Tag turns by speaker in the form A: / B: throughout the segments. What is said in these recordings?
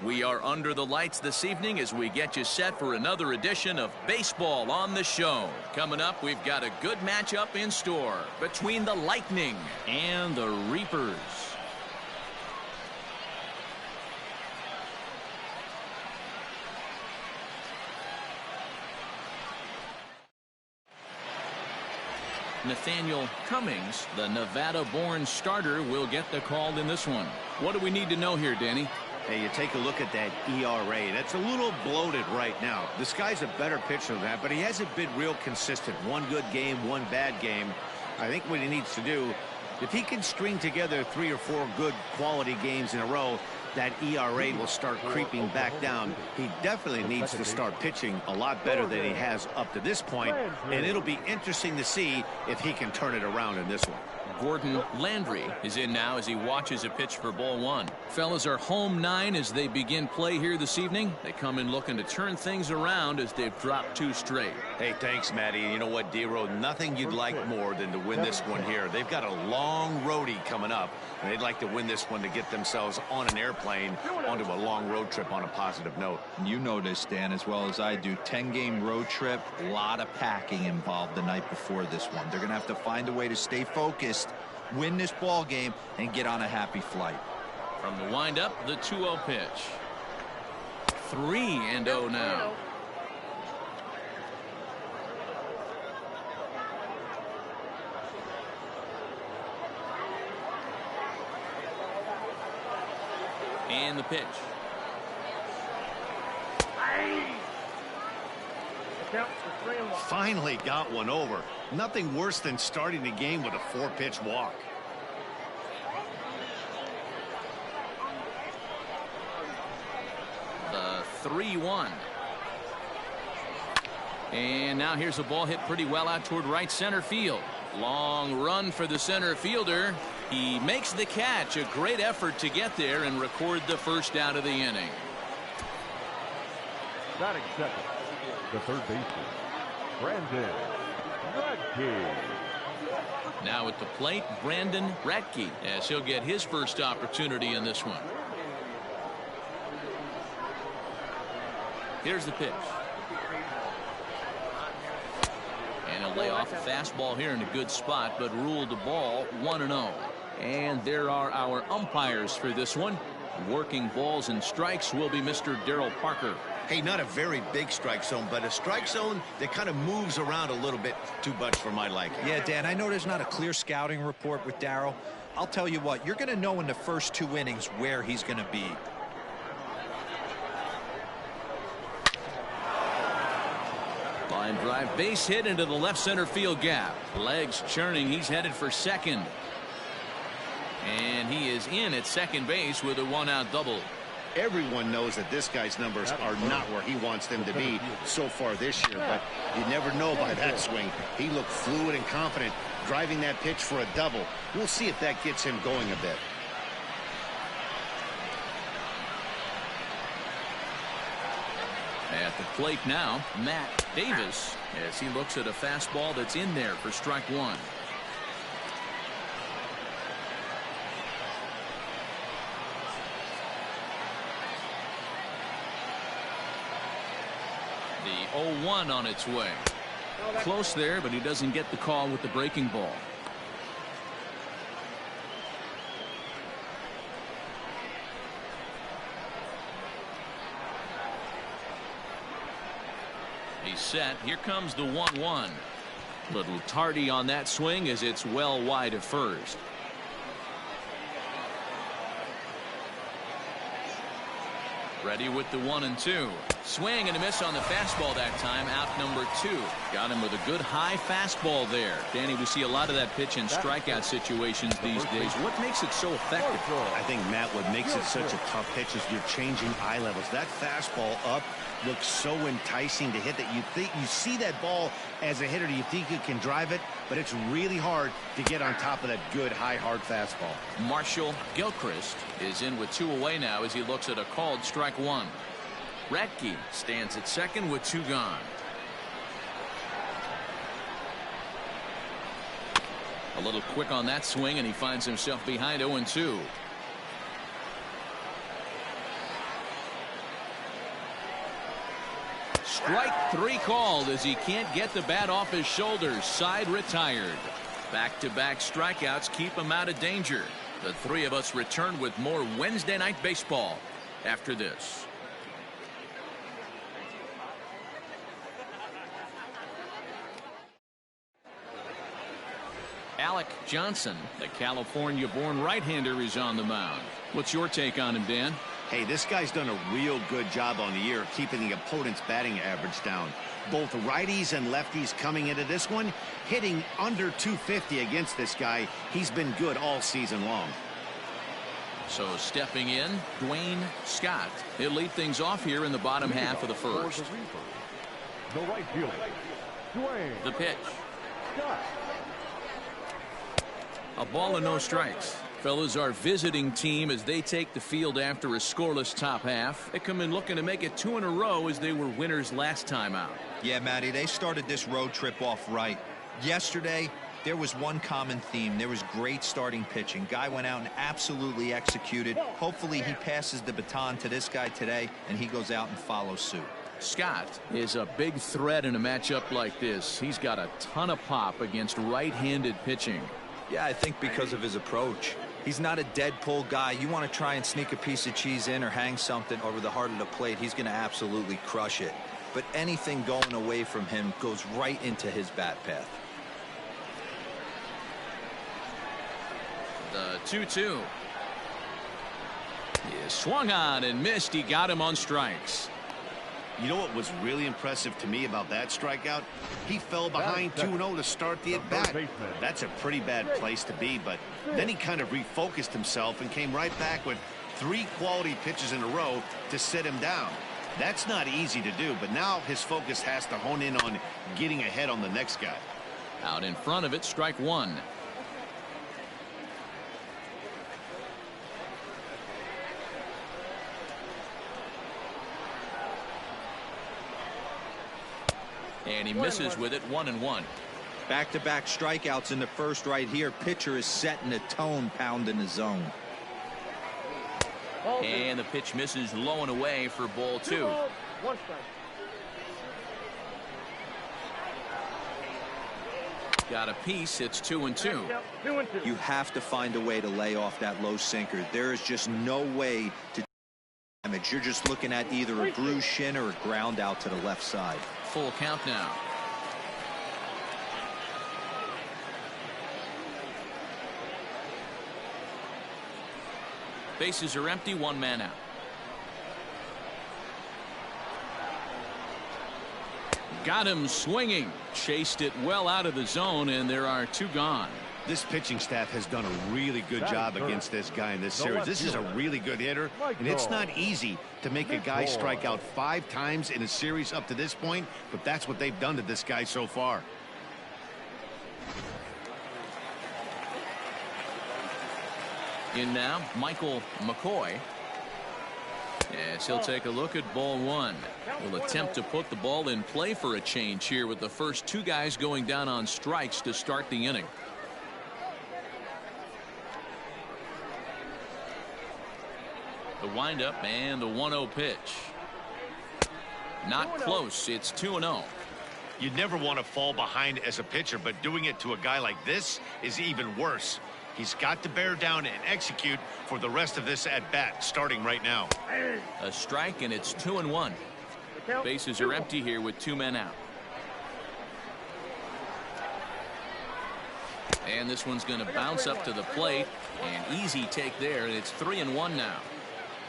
A: We are under the lights this evening as we get you set for another edition of Baseball on the Show. Coming up, we've got a good matchup in store between the Lightning and the Reapers. Nathaniel Cummings, the Nevada-born starter, will get the call in this one. What do we need to know here, Danny?
B: Hey, you take a look at that ERA. That's a little bloated right now. This guy's a better pitcher than that, but he hasn't been real consistent. One good game, one bad game. I think what he needs to do, if he can string together 3 or 4 good quality games in a row, that ERA will start creeping back down. He definitely needs to start pitching a lot better than he has up to this point, and it'll be interesting to see if he can turn it around in this one.
A: Gordon Landry is in now as he watches a pitch for ball 1. Fellas are home 9 as they begin play here this evening. They come in looking to turn things around as they've dropped 2 straight.
B: Hey, thanks, Matty. You know what, D-Row? Nothing you'd like more than to win this one here. They've got a long roadie coming up, and they'd like to win this one to get themselves on an airplane onto a long road trip on a positive note.
C: You know this, Dan, as well as I do. 10-game road trip, a lot of packing involved the night before this one. They're going to have to find a way to stay focused, win this ball game, and get on a happy flight.
A: From the windup, the 2-0 pitch. 3-0 now. And the pitch.
B: Finally got one over. Nothing worse than starting the game with a 4-pitch walk.
A: The 3-1. And now here's a ball hit pretty well out toward right center field. Long run for the center fielder. He makes the catch. A great effort to get there and record the first out of the inning.
D: Batting second, the third baseman, Brandon Radke.
A: Now at the plate, Brandon Radke, as he'll get his first opportunity in this one. Here's the pitch. And he'll lay off a fastball here in a good spot, but ruled the ball 1-0. And there are our umpires for this one. Working balls and strikes will be Mr. Darryl Parker.
B: Hey, not a very big strike zone, but a strike zone that kind of moves around a little bit too much for my liking.
C: Yeah, Dan, I know there's not a clear scouting report with Darryl. I'll tell you what, you're going to know in the first 2 innings where he's going to be.
A: Line drive, base hit into the left center field gap. Legs churning, he's headed for second. And he is in at second base with a 1-out double.
B: Everyone knows that this guy's numbers are not where he wants them to be so far this year, but you never know by that swing. He looked fluid and confident driving that pitch for a double. We'll see if that gets him going a bit.
A: At the plate now, Matt Davis, as he looks at a fastball that's in there for strike 1. The 0-1 on its way. Close there, but he doesn't get the call with the breaking ball. He's set. Here comes the 1-1. Little tardy on that swing as it's well wide of first. Ready with the 1-2. Swing and a miss on the fastball that time. Out number 2. Got him with a good high fastball there. Danny, we see a lot of that pitch in strikeout situations these days. What makes it so effective?
B: I think, Matt, what makes it such a tough pitch is you're changing eye levels. That fastball up looks so enticing to hit that you think you see that ball as a hitter. You think you can drive it, but it's really hard to get on top of that good high hard fastball.
A: Marshall Gilchrist is in with 2 away now as he looks at a called strike 1. Radke stands at second with 2 gone. A little quick on that swing and he finds himself behind 0-2. Strike 3 called as he can't get the bat off his shoulders. Side retired. Back-to-back strikeouts keep him out of danger. The three of us return with more Wednesday Night Baseball after this. Alec Johnson, the California-born right-hander, is on the mound. What's your take on him, Dan?
B: Hey, this guy's done a real good job on the year keeping the opponent's batting average down. Both righties and lefties coming into this one, hitting under 250 against this guy. He's been good all season long.
A: So stepping in, Dwayne Scott. He'll lead things off here in the bottom half of the first.
D: The right fielder, Dwayne.
A: The pitch.
D: Scott.
A: A ball and no strikes. Fellas, our visiting team as they take the field after a scoreless top half. They come in looking to make it 2 in a row as they were winners last time out.
C: Yeah, Matty, they started this road trip off right. Yesterday, there was one common theme. There was great starting pitching. Guy went out and absolutely executed. Hopefully he passes the baton to this guy today and he goes out and follows suit.
A: Scott is a big threat in a matchup like this. He's got a ton of pop against right-handed pitching.
C: Yeah, I think because of his approach. He's not a dead pull guy. You want to try and sneak a piece of cheese in or hang something over the heart of the plate, he's going to absolutely crush it. But anything going away from him goes right into his bat path.
A: The 2-2. He swung on and missed. He got him on strikes.
B: You know what was really impressive to me about that strikeout? He fell behind 2-0 to start the at-bat. That's a pretty bad place to be, but then he kind of refocused himself and came right back with 3 quality pitches in a row to sit him down. That's not easy to do, but now his focus has to hone in on getting ahead on the next guy.
A: Out in front of it, strike 1. And he misses with it. 1-1.
C: Back-to-back strikeouts in the first right here. Pitcher is setting the tone, pounding the zone.
A: And the pitch misses low and away for ball 2. Got a piece. It's 2-2.
C: You have to find a way to lay off that low sinker. There is just no way to damage. You're just looking at either a bruised shin or a ground out to the left side.
A: Full count now. Bases are empty. 1 man out. Got him swinging. Chased it well out of the zone, and there are 2 gone.
B: This pitching staff has done a really good job against this guy in this series. This is a really good hitter, and it's not easy to make a guy strike out 5 times in a series up to this point, but that's what they've done to this guy so far.
A: In now, Michael McCoy. Yes, he'll take a look at ball 1. Will attempt to put the ball in play for a change here with the first 2 guys going down on strikes to start the inning. The windup and the 1-0 pitch. Not close. It's 2-0.
B: You'd never want to fall behind as a pitcher, but doing it to a guy like this is even worse. He's got to bear down and execute for the rest of this at bat starting right now.
A: A strike, and it's 2-1. Bases are empty here with 2 men out. And this one's going to bounce up to the plate. An easy take there, and it's 3-1 now.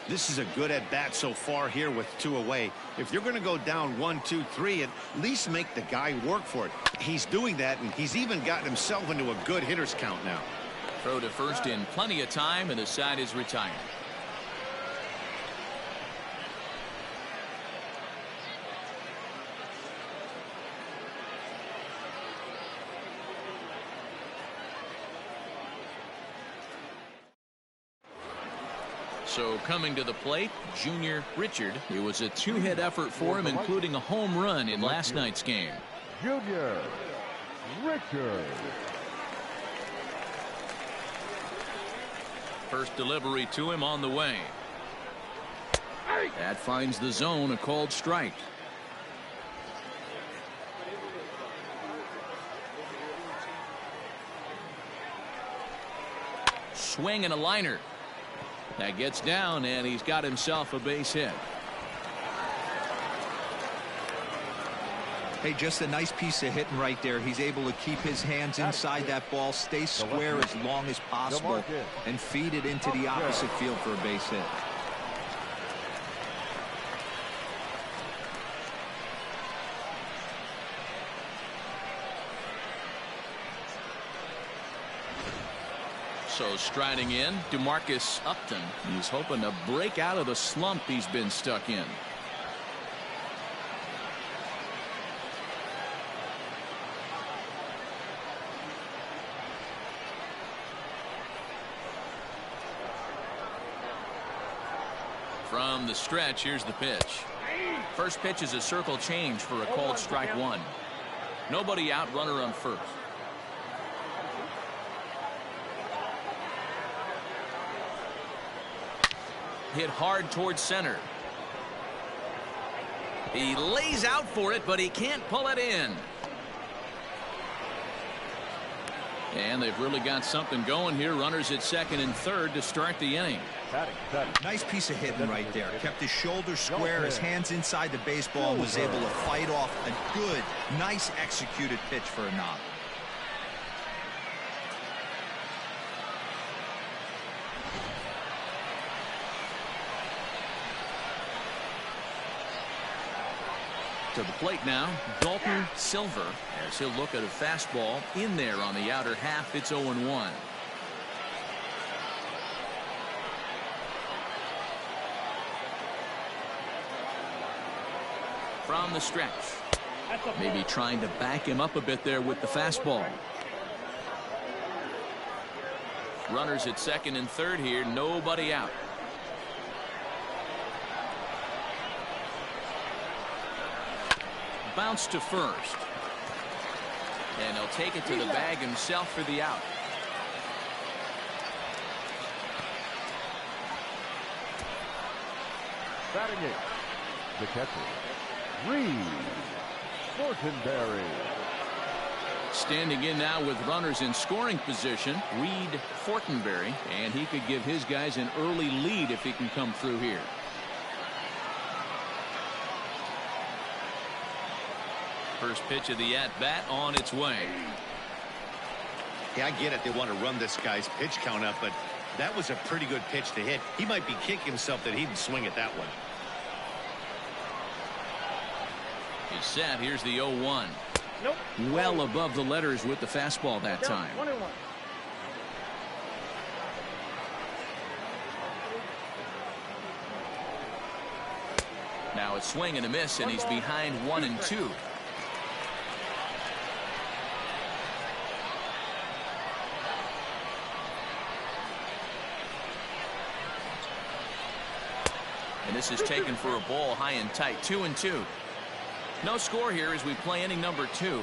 B: This is a good at bat so far here with 2 away. If you're going to go down 1, 2, 3, at least make the guy work for it. He's doing that, and he's even gotten himself into a good hitter's count now.
A: Throw to first in plenty of time, and the side is retired. So coming to the plate, Junior Richard. It was a 2-hit effort for him, including a home run in last night's game.
D: Junior Richard.
A: First delivery to him on the way. That finds the zone, a called strike. swing and a liner. That gets down, and he's got himself a base hit.
C: Hey, just a nice piece of hitting right there. He's able to keep his hands inside that ball, stay square as long as possible, and feed it into the opposite field for a base hit.
A: So striding in, DeMarcus Upton. He's hoping to break out of the slump he's been stuck in. From the stretch, here's the pitch. First pitch is a circle change for a called strike one. Nobody out, runner on first. Hit hard towards center. He lays out for it, but he can't pull it in. And they've really got something going here. Runners at second and third to start the inning.
C: Nice piece of hitting right there. Kept his shoulders square, his hands inside the baseball, and was able to fight off a good, nice executed pitch for a knock.
A: To the plate now, Dalton Silver, as he'll look at a fastball in there on the outer half. It's 0-1. From the stretch. Maybe trying to back him up a bit there with the fastball. Runners at second and third here, nobody out. Bounce to first. And he'll take it to the bag himself for the out.
D: Batting it, the catcher, Reed Fortenberry.
A: Standing in now with runners in scoring position, Reed Fortenberry, and he could give his guys an early lead if he can come through here. First pitch of the at-bat on its way.
B: Yeah, I get it. They want to run this guy's pitch count up, but that was a pretty good pitch to hit. He might be kicking himself that he didn't swing at that one.
A: He's set. Here's the 0-1. Nope. Well above the letters with the fastball that time.
E: 1-1.
A: Now a swing and a miss, and he's behind 1-2. And this is taken for a ball high and tight. 2-2. No score here as we play inning number 2.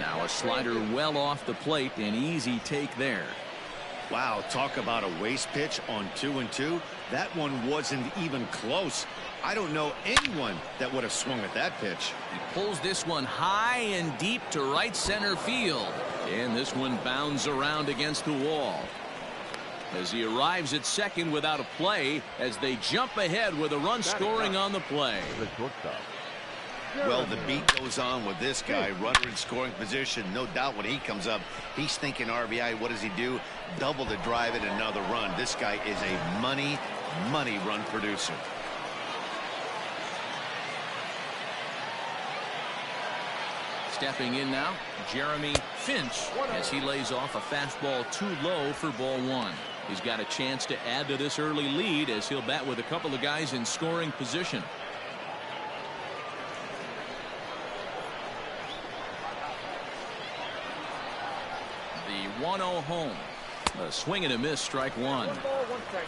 A: Now a slider well off the plate, an easy take there.
B: Wow, talk about a waste pitch on 2-2. That one wasn't even close. I don't know anyone that would have swung at that pitch.
A: He pulls this one high and deep to right center field. And this one bounds around against the wall. As he arrives at second without a play, as they jump ahead with a run scoring on the play.
B: Well, the beat goes on with this guy, runner in scoring position. No doubt when he comes up, he's thinking RBI. What does he do? Double to drive it, another run. This guy is a money run producer.
A: Stepping in now, Jeremy Finch, as he lays off a fastball too low for ball one. He's got a chance to add to this early lead as he'll bat with a couple of guys in scoring position. The 1-0 home. A swing and a miss, strike one.
E: 1 ball, 1 strike.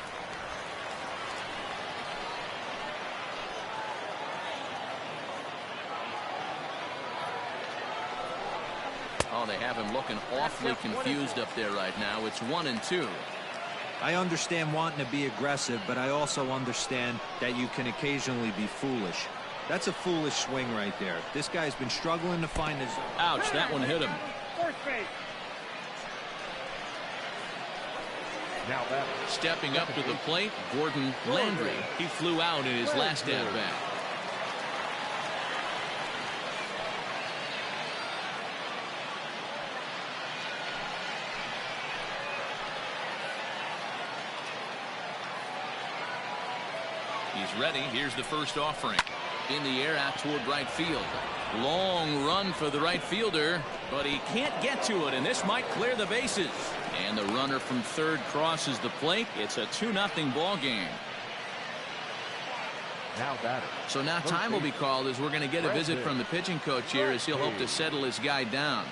A: Oh, they have him looking awfully confused up there right now. It's 1-2.
C: I understand wanting to be aggressive, but I also understand that you can occasionally be foolish. That's a foolish swing right there. This guy's been struggling to find his...
A: Ouch, that one hit him.
D: Now that
A: Stepping up to the plate, Gordon Landry. He flew out in his last at-bat. He's ready. Here's the first offering. In the air out toward right field. Long run for the right fielder, but he can't get to it, and this might clear the bases. And the runner from third crosses the plate. It's a 2-0 ball game.
D: now batter.
A: So now time will be called as we're going to get a visit from the pitching coach here as he'll hope to settle his guy down.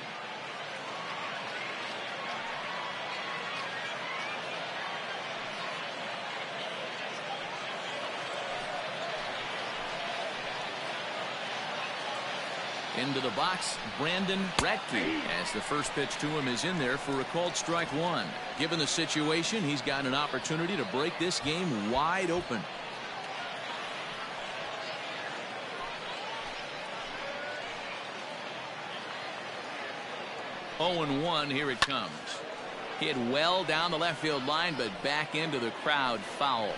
A: Into the box, Brandon Radke, as the first pitch to him is in there for a called strike one. Given the situation, he's got an opportunity to break this game wide open. Oh and 1, here it comes. Hit well down the left field line, but back into the crowd, foul.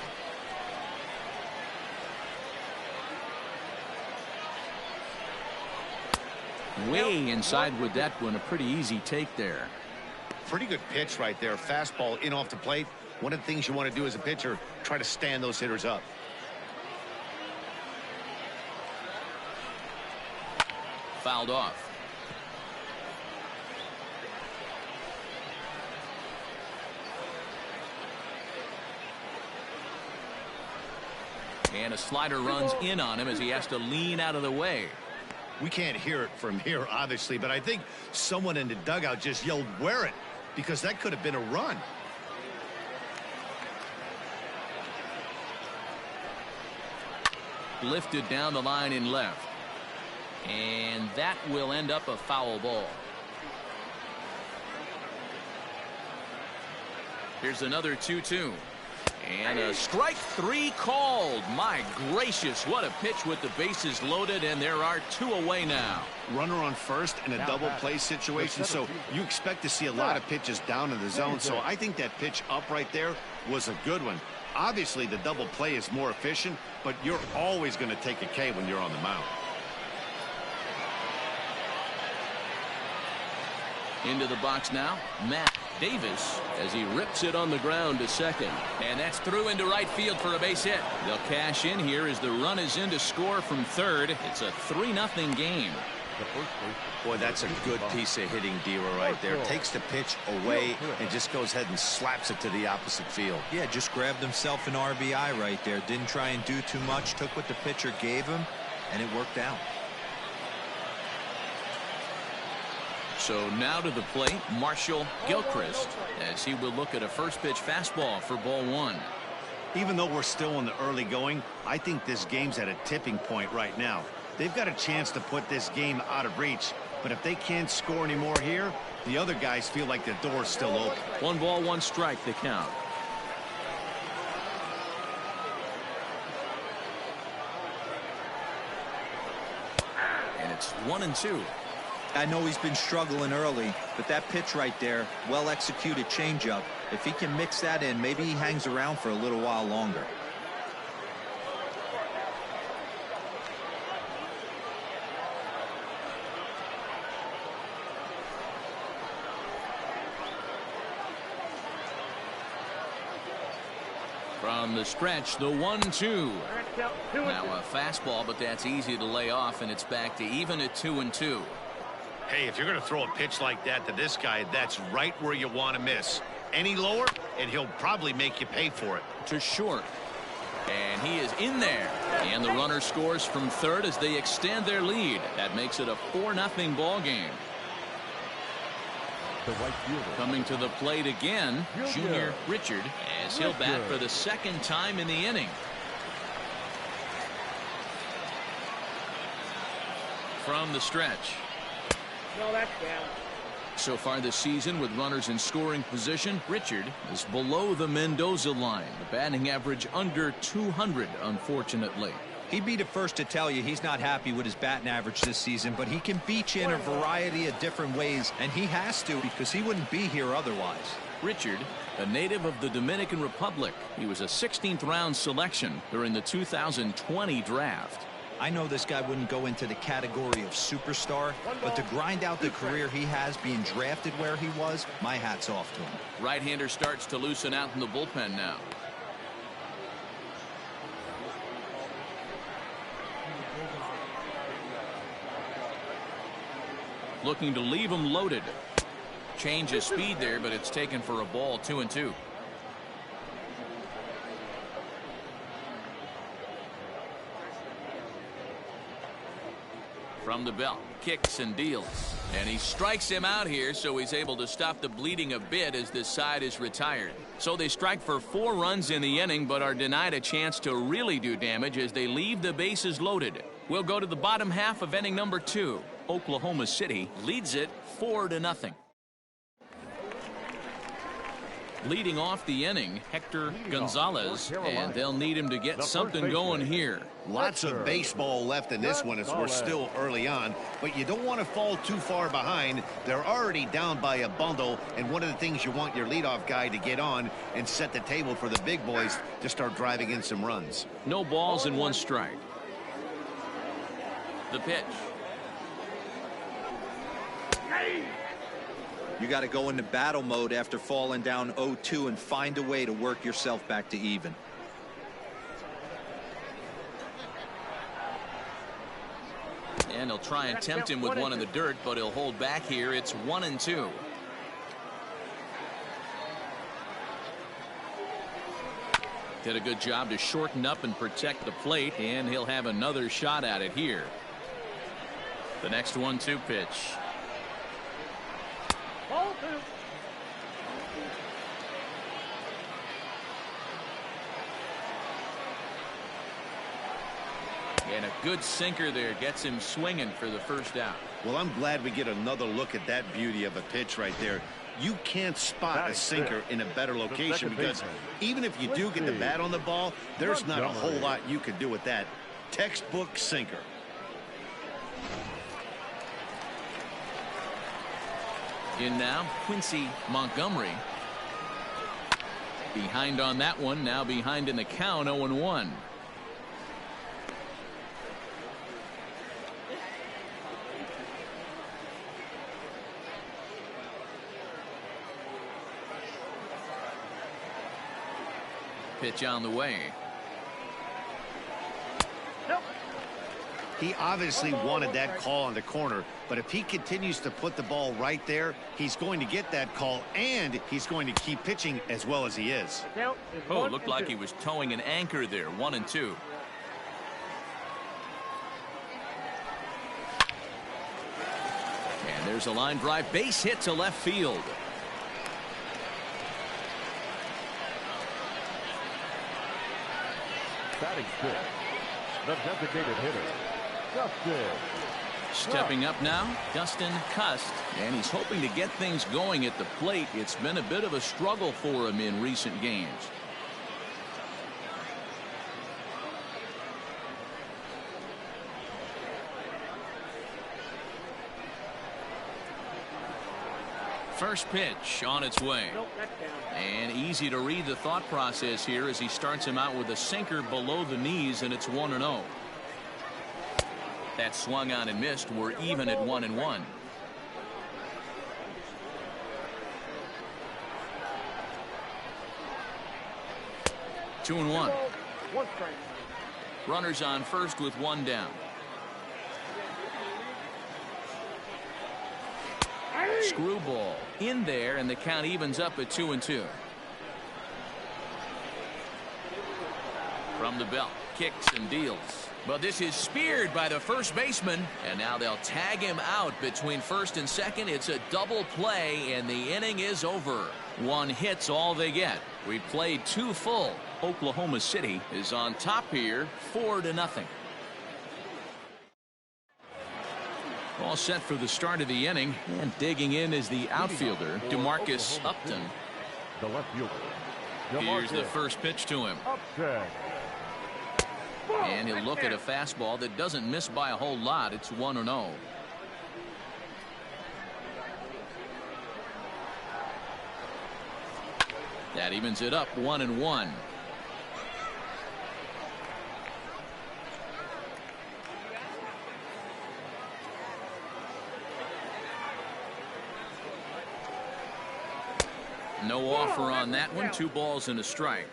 A: Way inside with that one. A pretty easy take there.
B: Pretty good pitch right there. Fastball in off the plate. One of the things you want to do as a pitcher, try to stand those hitters up.
A: Fouled off. And a slider runs in on him as he has to lean out of the way.
B: We can't hear it from here, obviously, but I think someone in the dugout just yelled, "Wear it," because that could have been a run.
A: Lifted down the line in left. And that will end up a foul ball. Here's another 2-2. And a strike three called. My gracious, what a pitch with the bases loaded, and there are two away now.
B: Runner on first in a double play situation, so you expect to see a lot of pitches down in the zone. So I think that pitch up right there was a good one. Obviously, the double play is more efficient, but you're always going to take a K when you're on the mound.
A: Into the box now, Matt Davis, as he rips it on the ground to second. And that's through into right field for a base hit. They'll cash in here as the run is in to score from third. It's a 3-0 game.
B: Boy, that's a good piece of hitting, Dero, right there. Takes the pitch away and just goes ahead and slaps it to the opposite field.
C: Yeah, just grabbed himself an RBI right there. Didn't try and do too much. Took what the pitcher gave him, and it worked out.
A: So now to the plate, Marshall Gilchrist, as he will look at a first pitch fastball for ball one.
B: Even though we're still in the early going, I think this game's at a tipping point right now. They've got a chance to put this game out of reach, but if they can't score anymore here, the other guys feel like the door's still open.
A: 1 ball, 1 strike, the count. And it's 1-2.
C: I know he's been struggling early, but that pitch right there, well executed changeup. If he can mix that in, maybe he hangs around for a little while longer.
A: From the stretch, the 1-2. Now a fastball, but that's easy to lay off, and it's back to even at 2-2.
B: Hey, if you're going to throw a pitch like that to this guy, that's right where you want to miss. Any lower, and he'll probably make you pay for it.
A: To short. And he is in there. And the runner scores from third as they extend their lead. That makes it a 4-0 ball game.
D: The right fielder.
A: Coming to the plate again, Junior Richard, as he'll bat for the second time in the inning. From the stretch.
E: No, that's down.
A: So far this season, with runners in scoring position, Richard is below the Mendoza line. The batting average under 200, unfortunately.
C: He'd be the first to tell you he's not happy with his batting average this season, but he can beat you in a variety of different ways, and he has to because he wouldn't be here otherwise.
A: Richard, a native of the Dominican Republic. He was a 16th round selection during the 2020 draft.
C: I know this guy wouldn't go into the category of superstar, but to grind out the career he has being drafted where he was, my hat's off to him.
A: Right-hander starts to loosen out in the bullpen now. Looking to leave him loaded. Change of speed there, but it's taken for a ball. 2-2. From the belt, kicks and deals, and he strikes him out here, so he's able to stop the bleeding a bit as this side is retired. So they strike for 4 runs in the inning, but are denied a chance to really do damage as they leave the bases loaded. We'll go to the bottom half of inning number 2. Oklahoma City leads it 4-0. Leading off the inning, Hector Gonzalez, and they'll need him to get something going here.
B: Lots of baseball left in this one as we're still early on, but you don't want to fall too far behind. They're already down by a bundle, and one of the things you want your leadoff guy to get on and set the table for the big boys to start driving in some runs.
A: No balls and 1 strike. The pitch.
C: You got to go into battle mode after falling down 0-2 and find a way to work yourself back to even.
A: And he'll try and tempt him with one in the dirt, but he'll hold back here. It's 1-2. Did a good job to shorten up and protect the plate, and he'll have another shot at it here. The next 1-2 pitch. And a good sinker there gets him swinging for the first out.
B: Well, I'm glad we get another look at that beauty of a pitch right there. You can't spot a sinker in a better location because even if you do get the bat on the ball, there's not a whole lot you can do with that. Textbook sinker.
A: In now, Quincy Montgomery. Behind on that one, now behind in the count, 0-1. Pitch on the way.
B: He obviously wanted that call on the corner, but if he continues to put the ball right there, he's going to get that call, and he's going to keep pitching as well as he is.
A: Oh, it looked like he was towing an anchor there. 1-2. And there's a line drive, base hit to left field.
D: Batting fifth, the designated hitter, Dustin.
A: Stepping up now, Dustin Cust, and he's hoping to get things going at the plate. It's been a bit of a struggle for him in recent games. First pitch on its way. And easy to read the thought process here as he starts him out with a sinker below the knees, and it's 1-0. That swung on and missed. We're even at 1-1. Two and one. Runners on first with 1 down. Screwball in there, and the count evens up at 2-2. From the belt, kicks and deals. But this is speared by the first baseman, and now they'll tag him out between first and second. It's a double play, and the inning is over. 1 hit's all they get. We played 2 full. Oklahoma City is on top here, 4-0. All set for the start of the inning, and digging in is the outfielder, DeMarcus Upton.
D: The left fielder.
A: Here's the first pitch to him.
D: Upton.
A: And he'll look at a fastball that doesn't miss by a whole lot. It's 1-0. That evens it up 1-1. No offer on that one. 2 balls and a strike.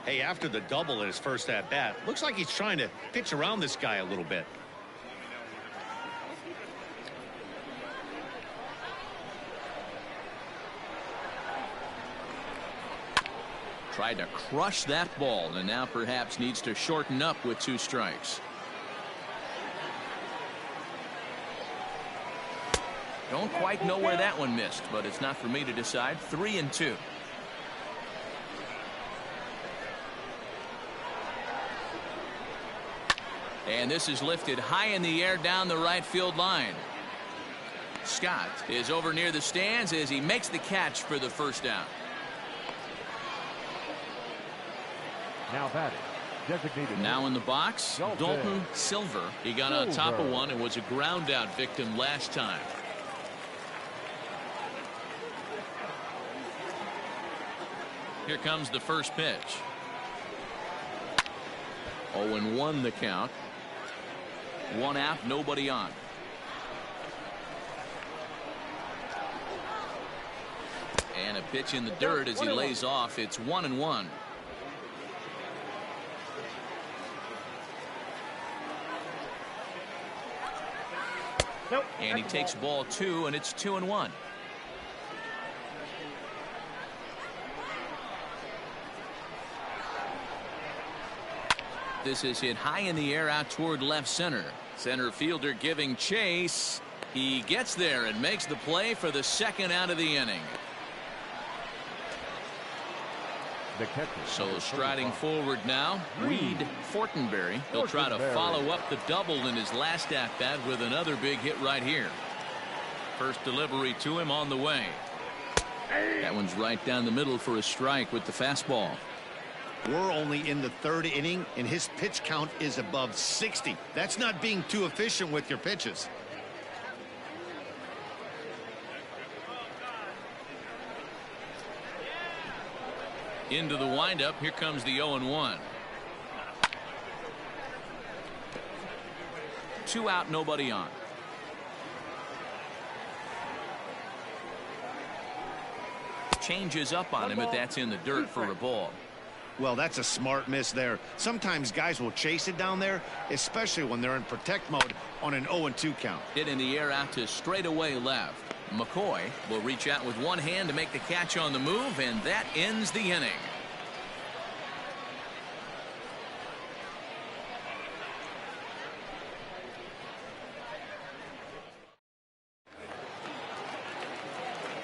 B: Hey, after the double in his first at bat, looks like he's trying to pitch around this guy a little bit.
A: Tried to crush that ball and now perhaps needs to shorten up with 2 strikes. Don't quite know where that one missed, but it's not for me to decide. 3-2. And this is lifted high in the air down the right field line. Scott is over near the stands as he makes the catch for the first down.
D: Now batting, designated.
A: Now in the box, Dalton Silver. He got on top of one and was a ground out victim last time. Here comes the first pitch. 0-1 the count. 1 out, nobody on. And a pitch in the dirt as he lays off. It's 1-1. And he takes ball 2, and it's 2-1. This is hit high in the air out toward left center. Center fielder giving chase. He gets there and makes the play for the second out of the inning.
D: The catcher.
A: So striding forward now, Reed Fortenberry. He'll try to follow up the double in his last at bat with another big hit right here. First delivery to him on the way. That one's right down the middle for a strike with the fastball.
B: We're only in the 3rd inning, and his pitch count is above 60. That's not being too efficient with your pitches.
A: Into the windup. Here comes the 0-1. 2 out, nobody on. Changes up on him, but that's in the dirt for a ball.
B: Well, that's a smart miss there. Sometimes guys will chase it down there, especially when they're in protect mode on an 0-2 count.
A: Hit in the air out to straightaway left. McCoy will reach out with one hand to make the catch on the move, and that ends the inning.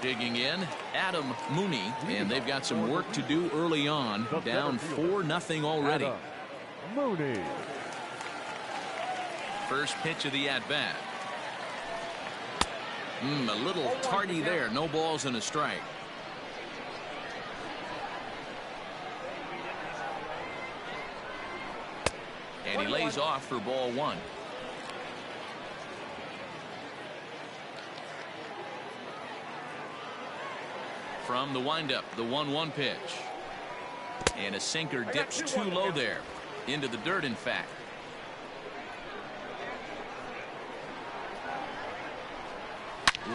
A: Digging in, Adam Mooney, and they've got some work to do early on. Down 4-0 already.
D: Adam Mooney.
A: First pitch of the at-bat. A little tardy there. No balls and a strike. And he lays off for ball 1. From the windup, the 1-1 pitch. And a sinker dips too low there. Into the dirt, in fact.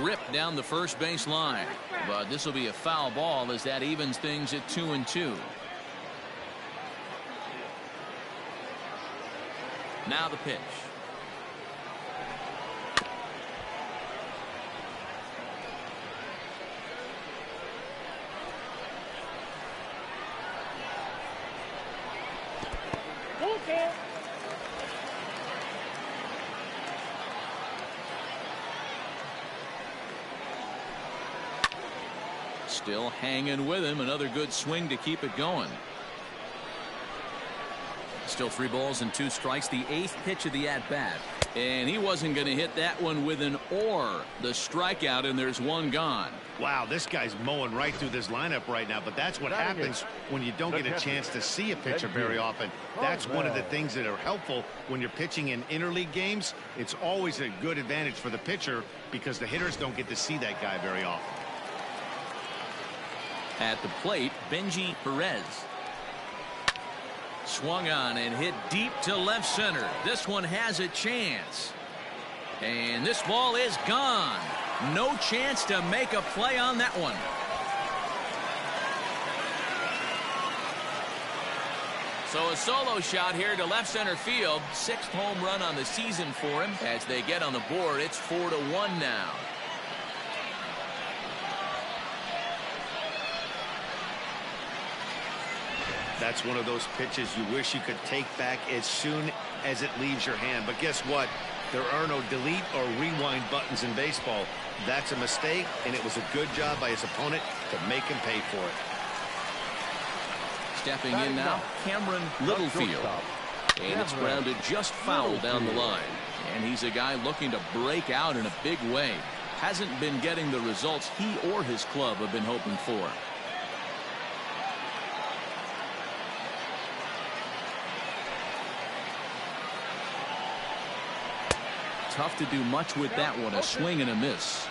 A: Ripped down the first base line. But this will be a foul ball as that evens things at 2-2. Now the pitch. Still hanging with him. Another good swing to keep it going. Still 3 balls and 2 strikes. The 8th pitch of the at-bat. And he wasn't going to hit that one with an or. The strikeout, and there's 1 gone.
B: Wow, this guy's mowing right through this lineup right now, but that's what happens when you don't get a chance to see a pitcher very often. That's one of the things that are helpful when you're pitching in interleague games. It's always a good advantage for the pitcher because the hitters don't get to see that guy very often.
A: At the plate, Benji Perez. Swung on and hit deep to left center. This one has a chance. And this ball is gone. No chance to make a play on that one. So a solo shot here to left center field. 6th home run on the season for him. As they get on the board, it's 4-1 now.
B: That's one of those pitches you wish you could take back as soon as it leaves your hand. But guess what? There are no delete or rewind buttons in baseball. That's a mistake, and it was a good job by his opponent to make him pay for it.
A: Stepping in now, Cameron Littlefield. And it's grounded just foul down the line. And he's a guy looking to break out in a big way. Hasn't been getting the results he or his club have been hoping for. Tough to do much with that one. A swing and a miss.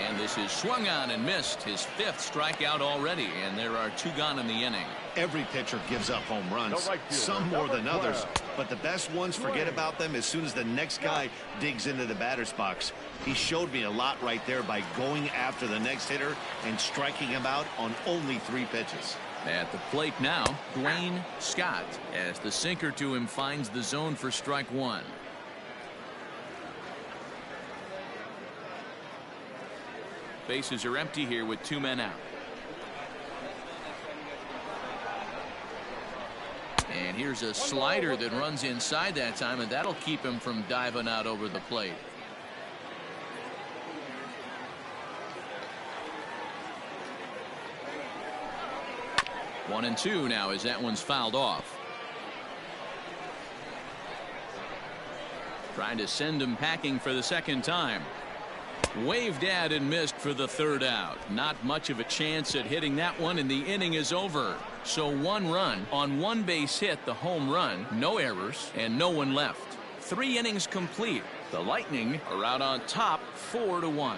A: And this is swung on and missed. His 5th strikeout already, and there are 2 gone in the inning.
B: Every pitcher gives up home runs, some more than others, but the best ones forget about them as soon as the next guy digs into the batter's box. He showed me a lot right there by going after the next hitter and striking him out on only 3 pitches.
A: At the plate now, Dwayne Scott, as the sinker to him finds the zone for strike 1. Bases are empty here with 2 men out. And here's a slider that runs inside that time, and that'll keep him from diving out over the plate. One and 2 now as that one's fouled off. Trying to send him packing for the 2nd time. Waved at and missed for the 3rd out. Not much of a chance at hitting that one, and the inning is over. So 1 run on 1 base hit, the home run, no errors, and no one left. 3 innings complete. The Lightning are out on top 4-1.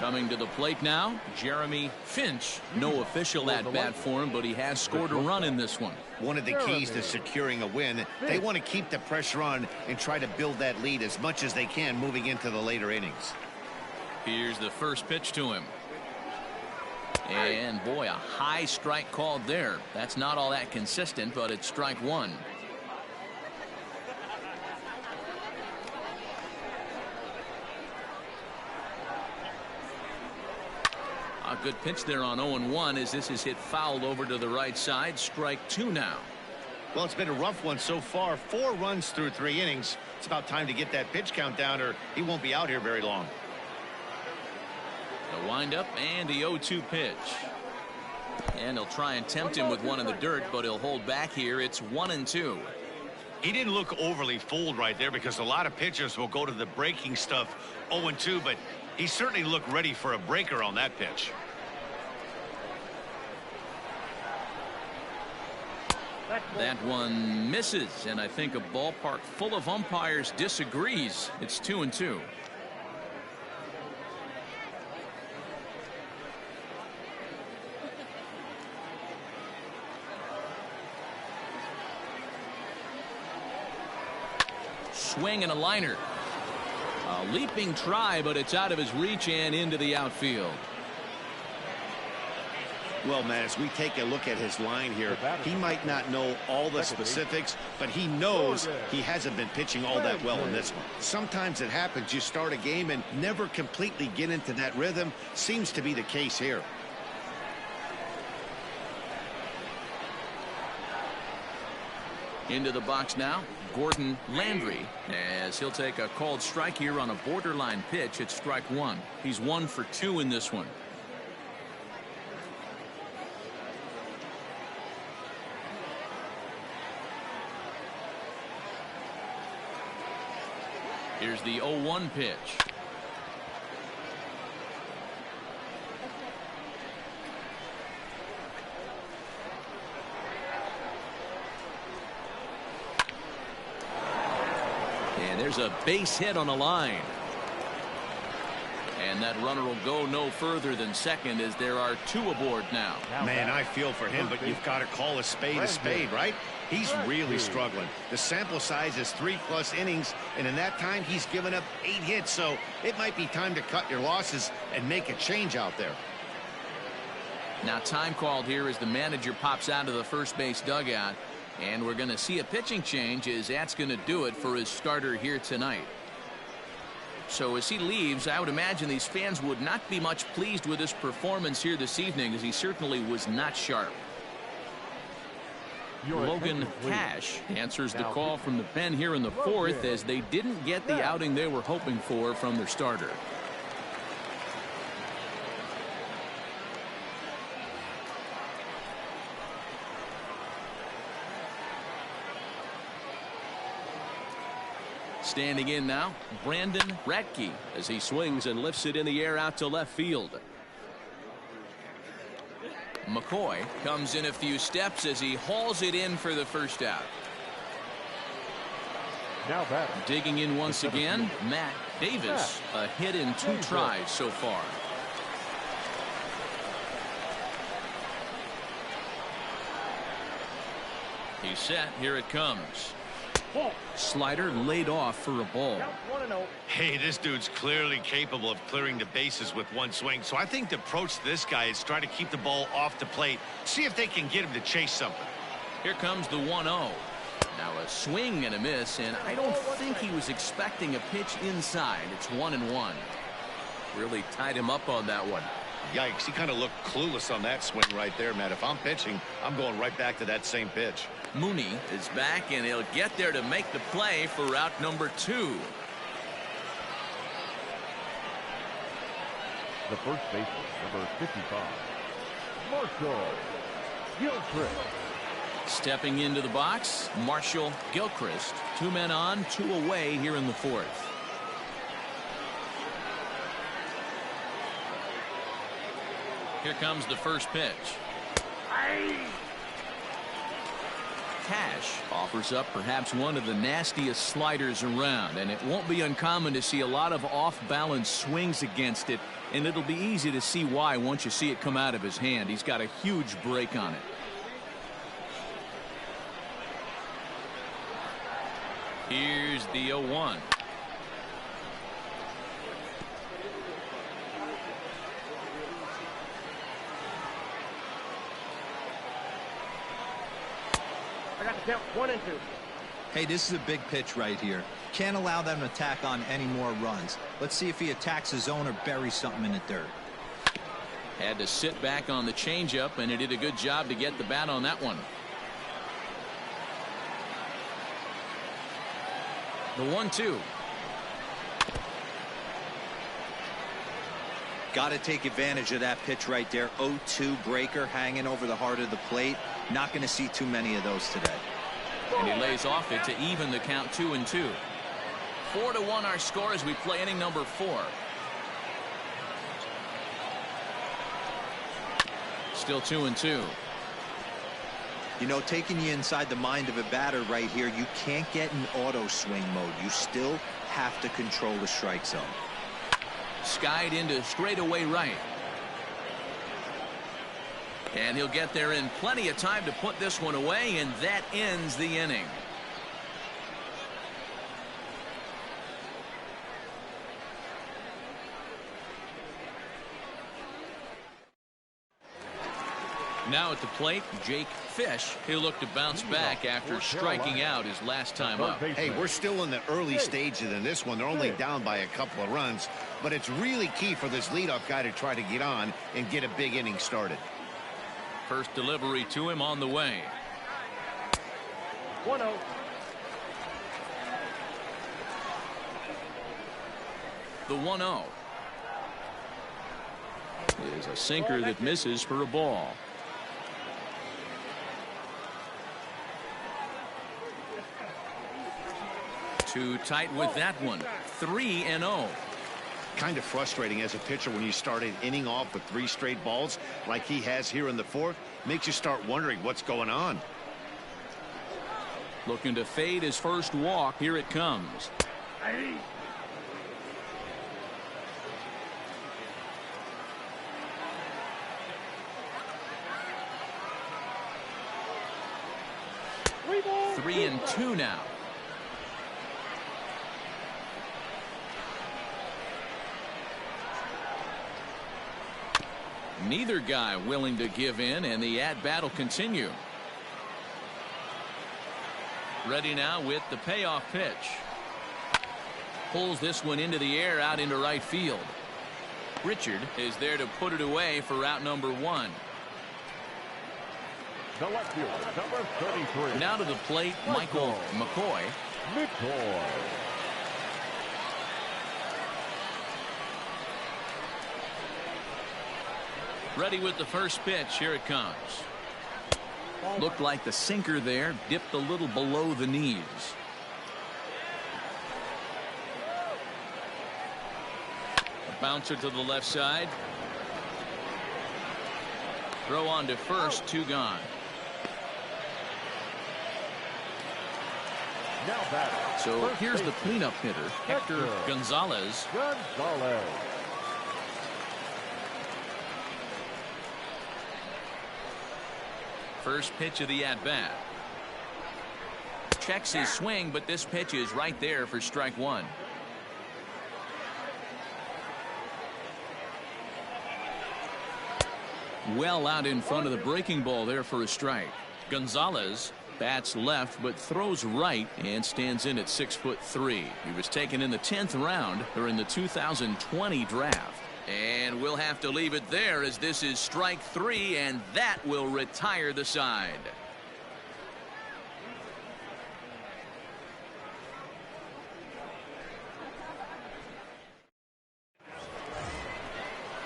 A: Coming to the plate now, Jeremy Finch. No official at-bat for him, but he has scored a run in this one.
B: One of the keys to securing a win, they want to keep the pressure on and try to build that lead as much as they can moving into the later innings.
A: Here's the first pitch to him. And boy, a high strike called there. That's not all that consistent, but it's strike 1. A good pitch there on 0-1 as this is hit foul over to the right side. Strike 2 now.
B: Well, it's been a rough one so far. 4 runs through 3 innings. It's about time to get that pitch count down or he won't be out here very long.
A: The windup and the 0-2 pitch. And he'll try and tempt him with one in the dirt, but he'll hold back here. It's 1-2.
B: He didn't look overly fooled right there because a lot of pitchers will go to the breaking stuff 0-2, but he certainly looked ready for a breaker on that pitch.
A: That one misses, and I think a ballpark full of umpires disagrees. It's 2-2. Swing and a liner. A leaping try, but it's out of his reach and into the outfield.
B: Well, man, as we take a look at his line here, he might not know all the specifics, but he knows he hasn't been pitching all that well in this one. Sometimes it happens. You start a game and never completely get into that rhythm. Seems to be the case here.
A: Into the box now, Gordon Landry, as he'll take a called strike here on a borderline pitch at strike one. He's 1 for 2 in this one. Here's the 0-1 pitch. And there's a base hit on the line. And that runner will go no further than second as there are 2 aboard now.
B: Man, I feel for him, but you've got to call a spade, right? He's really struggling. The sample size is 3+ innings, and in that time he's given up 8 hits, so it might be time to cut your losses and make a change out there.
A: Now time called here as the manager pops out of the first base dugout, and we're going to see a pitching change as that's going to do it for his starter here tonight. So as he leaves, I would imagine these fans would not be much pleased with his performance here this evening, as he certainly was not sharp. Logan Cash answers the call from the pen here in the 4th, as they didn't get the outing they were hoping for from their starter. Standing in now, Brandon Ratke, as he swings and lifts it in the air out to left field. McCoy comes in a few steps as he hauls it in for the first out.
D: Now batting.
A: Digging in once again, Matt Davis, a hit in 2 tries so far. He's set. Here it comes. Slider laid off for a ball.
B: Hey, this dude's clearly capable of clearing the bases with one swing, so I think the approach to this guy is try to keep the ball off the plate, see if they can get him to chase something.
A: Here comes the 1-0. Now a swing and a miss, and I don't think he was expecting a pitch inside. It's 1-1. Really tied him up on that one.
B: Yikes, he kind of looked clueless on that swing right there, man. If I'm pitching, I'm going right back to that same pitch.
A: Mooney is back, and he'll get there to make the play for route number 2.
D: The first baseman, number 55, Marshall Gilchrist.
A: Stepping into the box, Marshall Gilchrist. 2 men on, 2 away here in the 4th. Here comes the first pitch. Cash offers up perhaps one of the nastiest sliders around, and it won't be uncommon to see a lot of off-balance swings against it, and it'll be easy to see why once you see it come out of his hand. He's got a huge break on it. Here's the 0-1.
E: I got the count 1 and 2.
C: Hey, this is a big pitch right here. Can't allow them to tack on any more runs. Let's see if he attacks his zone or buries something in the dirt.
A: Had to sit back on the changeup, and he did a good job to get the bat on that one. The 1-2.
C: Got to take advantage of that pitch right there. 0-2 breaker hanging over the heart of the plate. Not going to see too many of those today.
A: And he lays off it to even the count 2-2. 4-1 our score as we play inning number 4. Still 2-2.
C: You know, taking you inside the mind of a batter right here, you can't get in auto swing mode. You still have to control the strike zone.
A: Skied into straightaway right. And he'll get there in plenty of time to put this one away, and that ends the inning. Now at the plate, Jake Fish. He'll look to bounce back after striking out his last time up.
B: Hey, we're still in the early stages in this one. They're only down by a couple of runs, but it's really key for this leadoff guy to try to get on and get a big inning started.
A: First delivery to him on the way.
E: 1-0.
A: The 1-0 is a sinker that misses for a ball. Too tight with that one. 3-0.
B: Kind of frustrating as a pitcher when you start an inning off with 3 straight balls like he has here in the 4th. Makes you start wondering what's going on.
A: Looking to fade his first walk. Here it comes. Three and 2 now. Neither guy willing to give in, and the at-bat will continue. Ready now with the payoff pitch. Pulls this one into the air out into right field. Richard is there to put it away for out number 1.
D: The left fielder, number 33.
A: Now to the plate, Michael McCoy. Ready with the first pitch. Here it comes. Looked like the sinker there dipped a little below the knees. A bouncer to the left side. Throw on to first. 2 gone. So here's the cleanup hitter, Hector Gonzalez. First pitch of the at-bat. Checks his swing, but this pitch is right there for strike 1. Well out in front of the breaking ball there for a strike. Gonzalez bats left but throws right and stands in at 6'3". He was taken in the 10th round during the 2020 draft. And we'll have to leave it there as this is strike 3, and that will retire the side.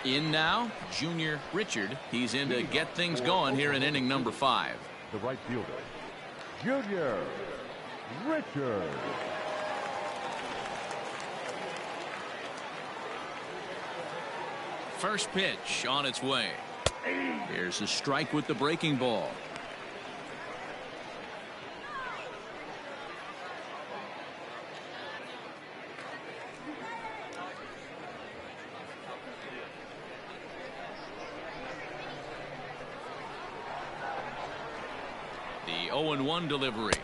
A: In now, Junior Richard. He's in to get things going here in inning number 5.
D: The right fielder, Junior Richard.
A: First pitch on its way. Here's a strike with the breaking ball. The 0-1 delivery.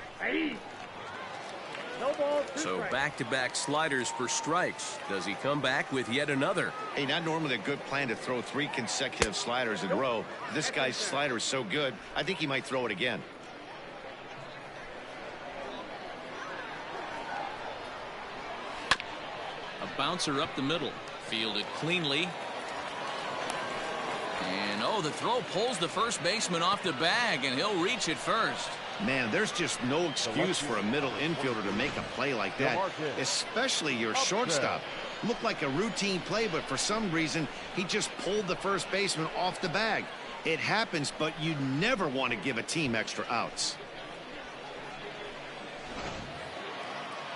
A: So back-to-back sliders for strikes. Does he come back with yet another?
B: Hey, not normally a good plan to throw 3 consecutive sliders in a row. This guy's slider is so good, I think he might throw it again.
A: A bouncer up the middle. Fielded cleanly. And the throw pulls the first baseman off the bag, and he'll reach it first.
B: Man, there's just no excuse for a middle infielder to make a play like that, especially your shortstop. Looked like a routine play, but for some reason, he just pulled the first baseman off the bag. It happens, but you never want to give a team extra outs.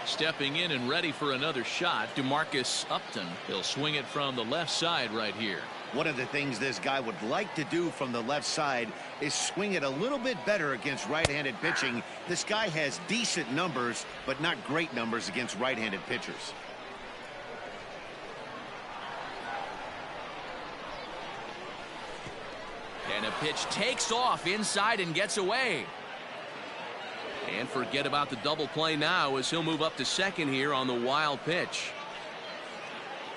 A: Stepping in and ready for another shot, DeMarcus Upton. He'll swing it from the left side right here.
B: One of the things this guy would like to do from the left side is swing it a little bit better against right-handed pitching. This guy has decent numbers, but not great numbers against right-handed pitchers.
A: And a pitch takes off inside and gets away. And forget about the double play now as he'll move up to second here on the wild pitch.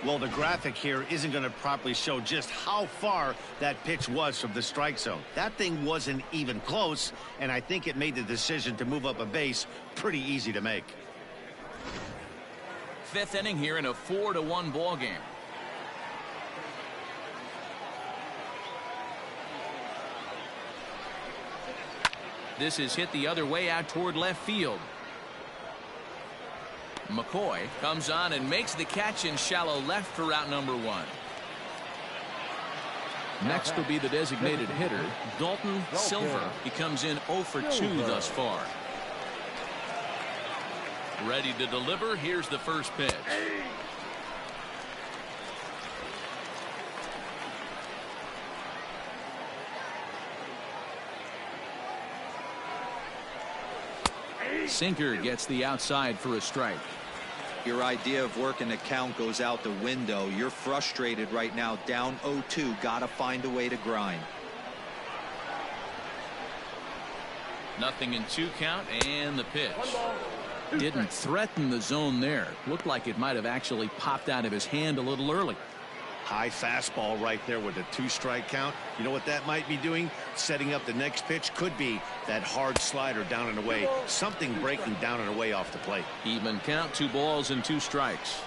B: Well, the graphic here isn't going to properly show just how far that pitch was from the strike zone. That thing wasn't even close, and I think it made the decision to move up a base pretty easy to make.
A: 5th inning here in a 4-1 ball game. This is hit the other way out toward left field. McCoy comes on and makes the catch in shallow left for out number 1. Next will be the designated hitter, Dalton Silver. He comes in 0 for 2 thus far. Ready to deliver. Here's the first pitch. Sinker gets the outside for a strike.
C: Your idea of working the count goes out the window. You're frustrated right now, down 0-2. Gotta find a way to grind.
A: 0-2 count, and the pitch. Didn't threaten the zone there. Looked like it might have actually popped out of his hand a little early.
B: High fastball right there with a 2-strike count. You know what that might be doing? Setting up the next pitch. Could be that hard slider down and away. Something breaking down and away off the plate.
A: Even count, 2 balls and 2 strikes.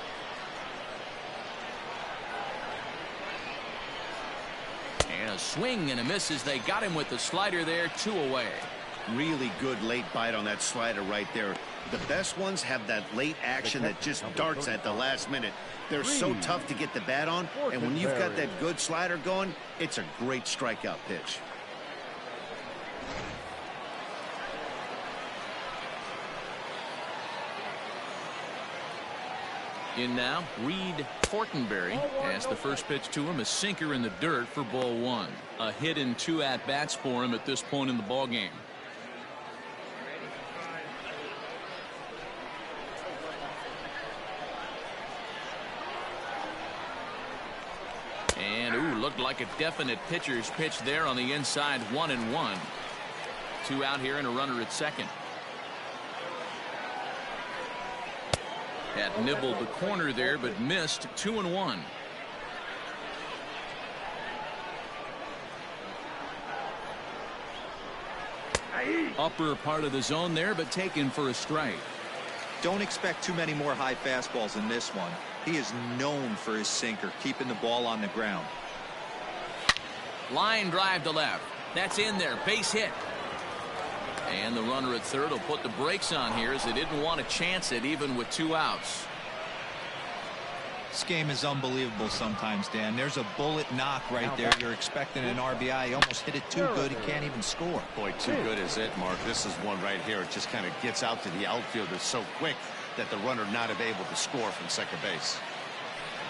A: And a swing and a miss as they got him with the slider there. 2 away.
B: Really good late bite on that slider right there. The best ones have that late action that just darts at the last minute. They're so tough to get the bat on, and when you've got that good slider going, it's a great strikeout pitch.
A: In now, Reed Fortenberry, as the first pitch to him, a sinker in the dirt for ball 1. A hit in 2 at-bats for him at this point in the ballgame. And, ooh, looked like a definite pitcher's pitch there on the inside. 1-1. 2 out here and a runner at second. Had nibbled the corner there, but missed. 2-1. Upper part of the zone there, but taken for a strike.
C: Don't expect too many more high fastballs in this one. He is known for his sinker, keeping the ball on the ground.
A: Line drive to left. That's in there. Base hit. And the runner at third will put the brakes on here as they didn't want to chance it even with 2 outs.
C: This game is unbelievable sometimes, Dan. There's a bullet knock right there. You're expecting an RBI. He almost hit it too good. He can't even score.
B: Boy, too good is it, Mark. This is one right here. It just kind of gets out to the outfielder so quick that the runner not able to score from second base.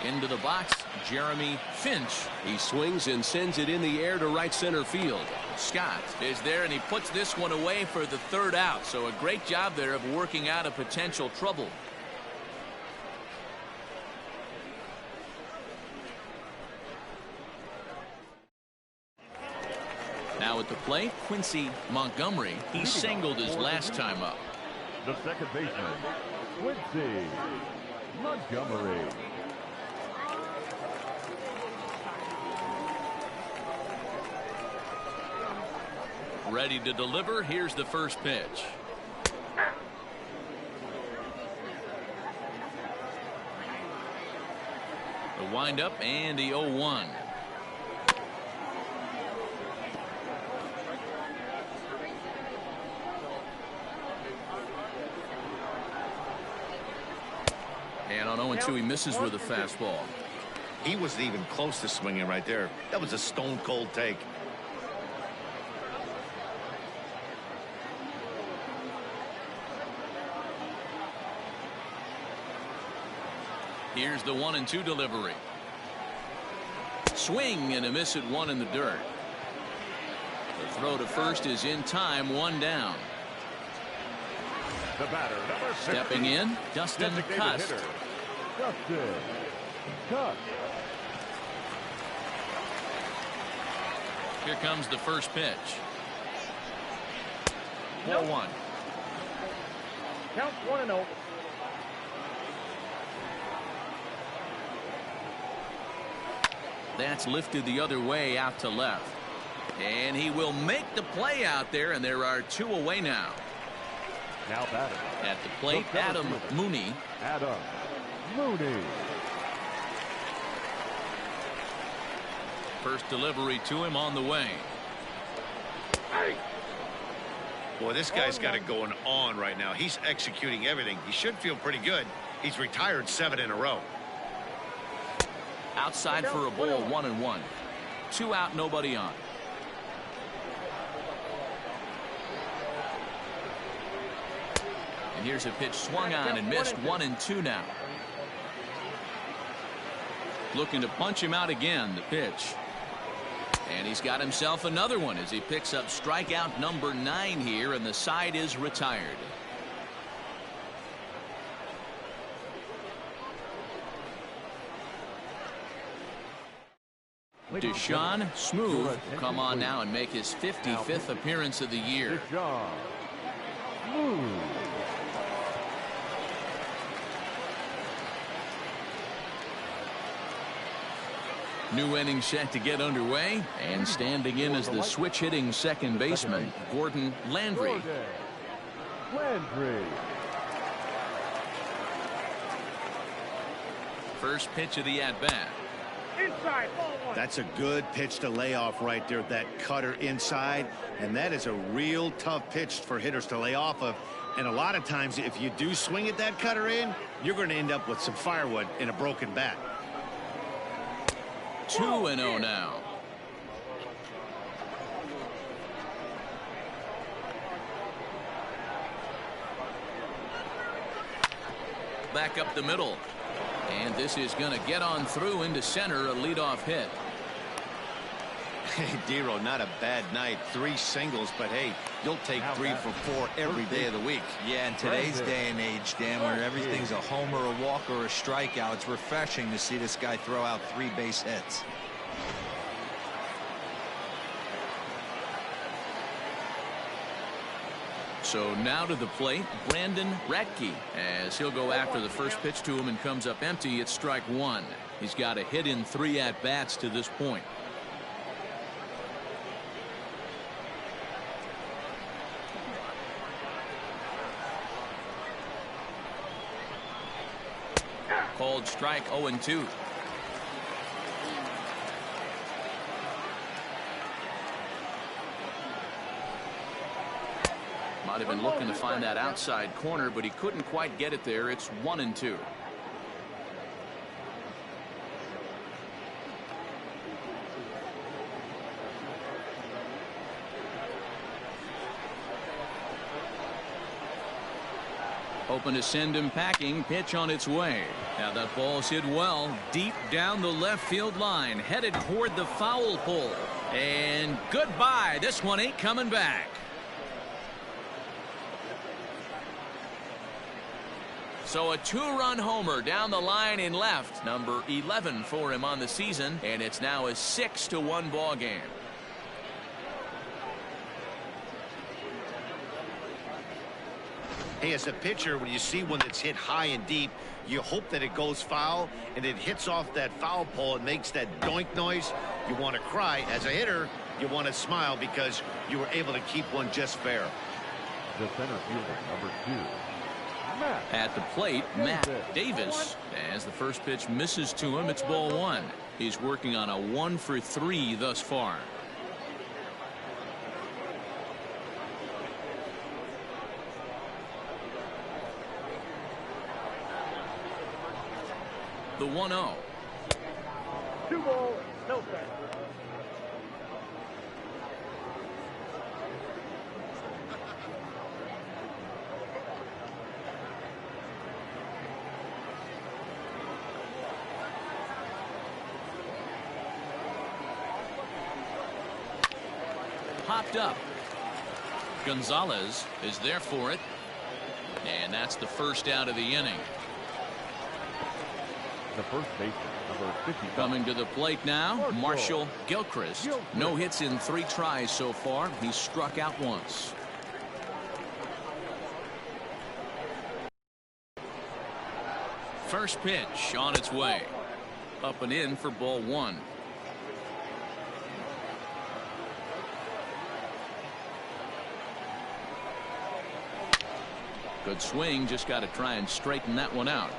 A: Into the box, Jeremy Finch.
F: He swings and sends it in the air to right center field.
A: Scott is there, and he puts this one away for the 3rd out. So a great job there of working out a potential trouble. Now at the plate, Quincy Montgomery. He singled his last time up.
D: The second baseman, Quincy Montgomery.
A: Ready to deliver. Here's the first pitch. The windup and the 0-1. And on 0-2, he misses with a fastball.
B: He wasn't even close to swinging right there. That was a stone cold take.
A: Here's the 1-2 delivery. Swing and a miss at 1 in the dirt. The throw to first is in time. 1 down.
D: The batter, number 60.
A: Stepping in, Dustin Cust.
D: Dustin Cust.
A: Here comes the first pitch. 4-1.
E: Count 1-0.
A: That's lifted the other way out to left. And he will make the play out there, and there are 2 away now.
D: Now batter.
A: At the plate, Adam Mooney.
D: Adam Mooney.
A: First delivery to him on the way.
B: Boy, this guy's got it going on right now. He's executing everything. He should feel pretty good. He's retired 7 in a row.
A: Outside for a ball, 1-1. 2 out, nobody on. And here's a pitch swung on and missed. 1-2 now. Looking to punch him out again. The pitch. And he's got himself another one as he picks up strikeout number 9 here, and the side is retired. Deshaun Smooth will come on now and make his 55th appearance of the year.
D: Deshaun Smooth.
A: New inning set to get underway, and standing in as the switch hitting second baseman, Gordon Landry. First pitch of the at-bat.
E: Inside, ball 1.
B: That's a good pitch to lay off right there, that cutter inside, and that is a real tough pitch for hitters to lay off of. And a lot of times if you do swing at that cutter in, you're going to end up with some firewood in a broken bat.
A: 2-0 now. Back up the middle. And this is going to get on through into center, a leadoff hit.
B: Hey, Dero, not a bad night. 3 singles, but hey, you'll take 3 for 4 every day of the week.
C: Yeah, in today's day and age, Dan, where everything's a homer, a walk, or a strikeout, it's refreshing to see this guy throw out 3 base hits.
A: So now to the plate, Brandon Ratke, as he'll go after the first pitch to him and comes up empty. It's strike 1. He's got a hit in 3 at-bats to this point. Called strike 0-2. Might have been looking to find that outside corner, but he couldn't quite get it there. It's 1-2. Hoping to send him packing. Pitch on its way. Now that ball's hit well deep down the left field line, headed toward the foul pole. And goodbye. This one ain't coming back. So a 2-run homer down the line in left, number 11 for him on the season, and it's now a 6-1 ball game.
B: Hey, as a pitcher, when you see one that's hit high and deep, you hope that it goes foul and it hits off that foul pole and makes that doink noise. You want to cry. As a hitter, you want to smile because you were able to keep one just fair.
D: The center fielder, number 2.
A: At the plate, Matt Davis, as the first pitch misses to him. It's ball 1. He's working on a 1 for 3 thus far. The 1-0.
E: 2 balls, no strikes.
A: Popped up. Gonzalez is there for it. And that's the first out of the inning.
D: The first baseman, number 50.
A: Coming to the plate now, Marshall Gilchrist. No hits in 3 tries so far. He's struck out once. First pitch on its way. Up and in for ball 1. Good swing, just got to try and straighten that one out.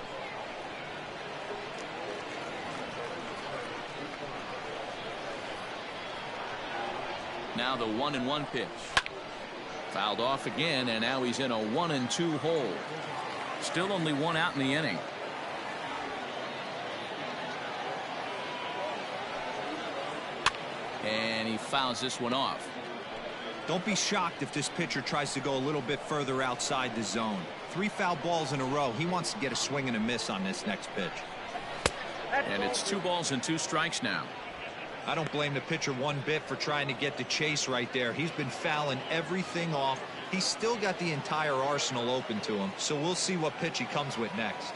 A: Now the 1-1 pitch. Fouled off again, and now he's in a 1-2 hole. Still only one out in the inning. And he fouls this one off.
C: Don't be shocked if this pitcher tries to go a little bit further outside the zone. 3 foul balls in a row. He wants to get a swing and a miss on this next pitch.
A: And it's 2 balls and 2 strikes now.
C: I don't blame the pitcher one bit for trying to get the chase right there. He's been fouling everything off. He's still got the entire arsenal open to him, so we'll see what pitch he comes with next.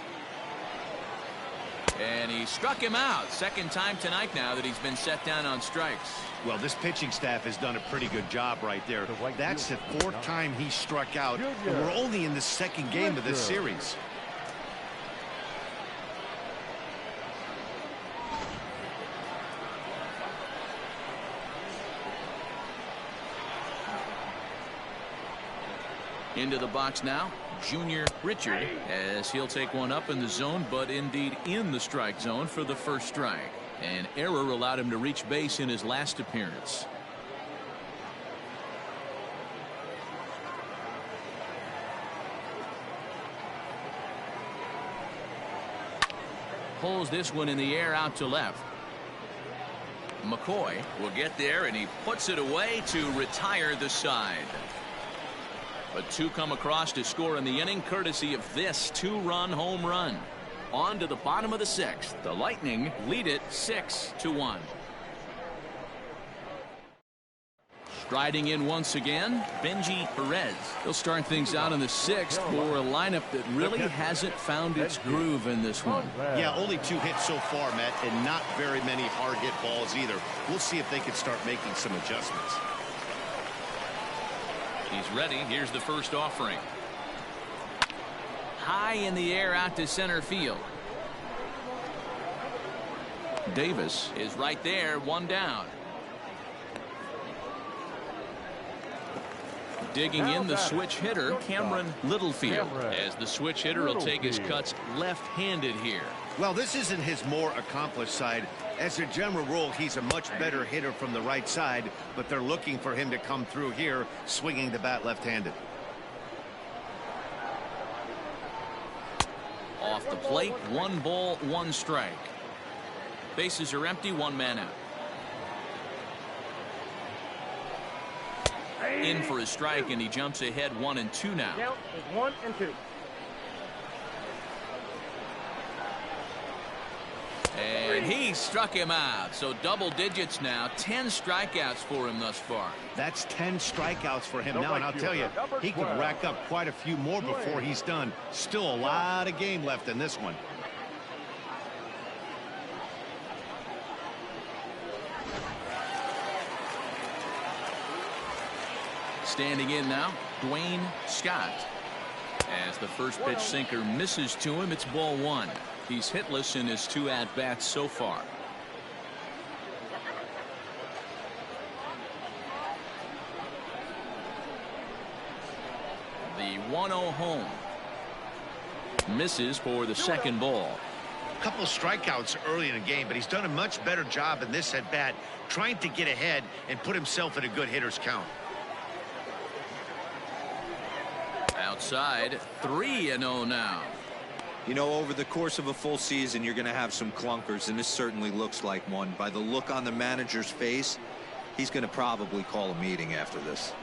A: And he struck him out. Second time tonight now that he's been set down on strikes.
B: Well, this pitching staff has done a pretty good job right there. That's the 4th time he struck out, and we're only in the 2nd game of this series.
A: Into the box now, Junior Richard, as he'll take one up in the zone, but indeed in the strike zone for the first strike. An error allowed him to reach base in his last appearance. Pulls this one in the air out to left. McCoy will get there, and he puts it away to retire the side. But 2 come across to score in the inning, courtesy of this 2-run home run. On to the bottom of the 6th. The Lightning lead it 6-1. Striding in once again, Benji Perez. He'll start things out in the 6th for a lineup that really hasn't found its groove in this one.
B: Yeah, only 2 hits so far, Matt, and not very many hard hit balls either. We'll see if they can start making some adjustments.
A: He's ready. Here's the first offering. High in the air out to center field. Davis is right there, 1 down. Digging in the switch hitter, Cameron Littlefield, as the switch hitter will take his cuts left-handed here.
B: Well, this isn't his more accomplished side. As a general rule, he's a much better hitter from the right side, but they're looking for him to come through here, swinging the bat left-handed.
A: Off the plate, 1 ball, 1 strike. Bases are empty, 1 man out. In for a strike, and he jumps ahead 1-2 now.
E: Count is 1-2.
A: And he struck him out. So double digits now. 10 strikeouts for him thus far.
B: That's 10 strikeouts for him now, and I'll tell you, he could rack up quite a few more before he's done. Still a lot of game left in this one.
A: Standing in now, Dwayne Scott. As the first pitch sinker misses to him, it's ball 1. He's hitless in his 2 at-bats so far. The 1-0 home. Misses for the second ball.
B: A couple of strikeouts early in the game, but he's done a much better job in this at-bat, trying to get ahead and put himself in a good hitter's count.
A: Outside, 3-0 now.
C: You know, over the course of a full season, you're going to have some clunkers, and this certainly looks like one. By the look on the manager's face, he's going to probably call a meeting after this.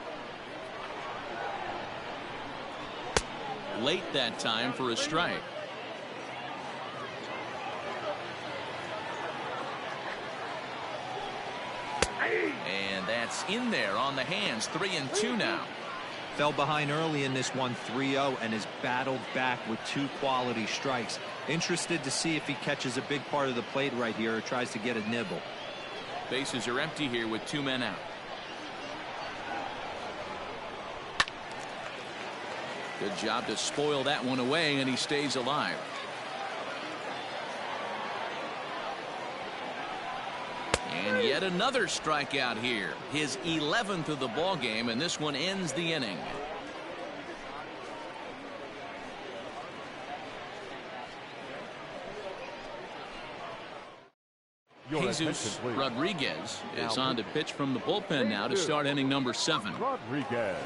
A: Late that time for a strike. And that's in there on the hands. 3-2 now.
C: Fell behind early in this one, 3-0, and has battled back with 2 quality strikes. Interested to see if he catches a big part of the plate right here or tries to get a nibble.
A: Bases are empty here with 2 men out. Good job to spoil that one away, and he stays alive. And yet another strikeout here. His 11th of the ball game, and this one ends the inning. Jesus Rodriguez is on to pitch from the bullpen now to start inning number 7.
D: Rodriguez.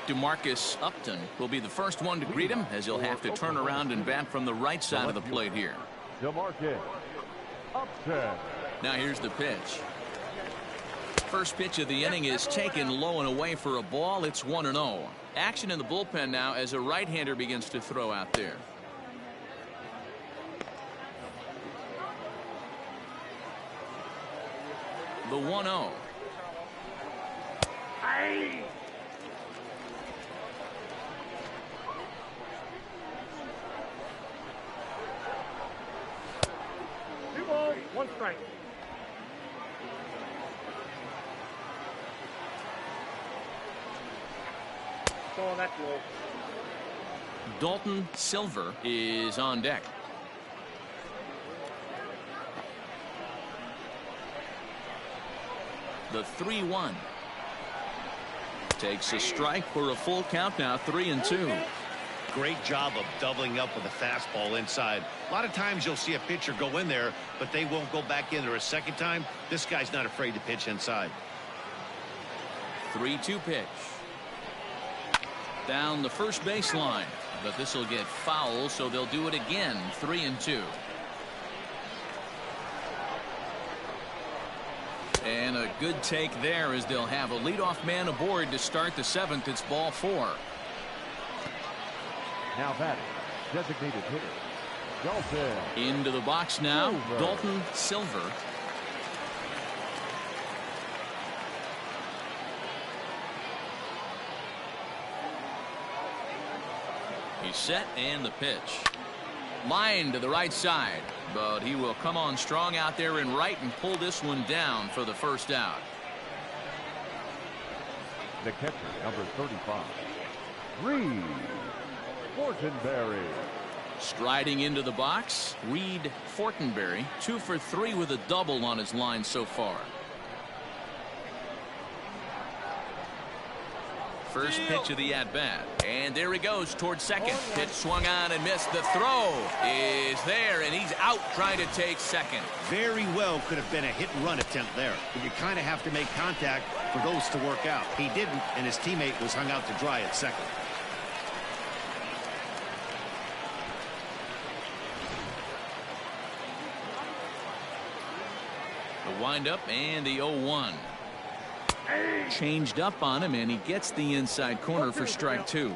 A: DeMarcus Upton will be the first one to greet him, as he'll have to turn around and bat from the right side of the plate here.
D: DeMarcus Upton.
A: Now here's the pitch. First pitch of the inning is taken low and away for a ball. It's 1-0. Action in the bullpen now as a right-hander begins to throw out there. The 1-0.
E: Aye. 2 balls, 1 strike. Oh, that's low.
A: Dalton Silver is on deck. The 3-1. Takes a strike for a full count now, 3-2.
B: Great job of doubling up with a fastball inside. A lot of times you'll see a pitcher go in there, but they won't go back in there a second time. This guy's not afraid to pitch inside.
A: 3-2 pitch. Down the first baseline, but this will get foul, so they'll do it again. 3-2. And a good take there, as they'll have a leadoff man aboard to start the 7th. It's ball 4.
D: Now batting, designated hitter, Dalton.
A: Into the box now,
D: Silver.
A: Dalton Silver. He's set, and the pitch. Line to the right side, but he will come on strong out there in right and pull this one down for the first out.
D: The catcher, number 35, Reed Fortenberry.
A: Striding into the box, Reed Fortenberry, 2 for 3 with a double on his line so far. First pitch of the at-bat, and there he goes towards second. Pitch swung on and missed. The throw is there, and he's out trying to take second.
B: Very well could have been a hit-and-run attempt there. But you kind of have to make contact for those to work out. He didn't, and his teammate was hung out to dry at second.
A: The windup and the 0-1. Changed up on him, and he gets the inside corner for strike 2.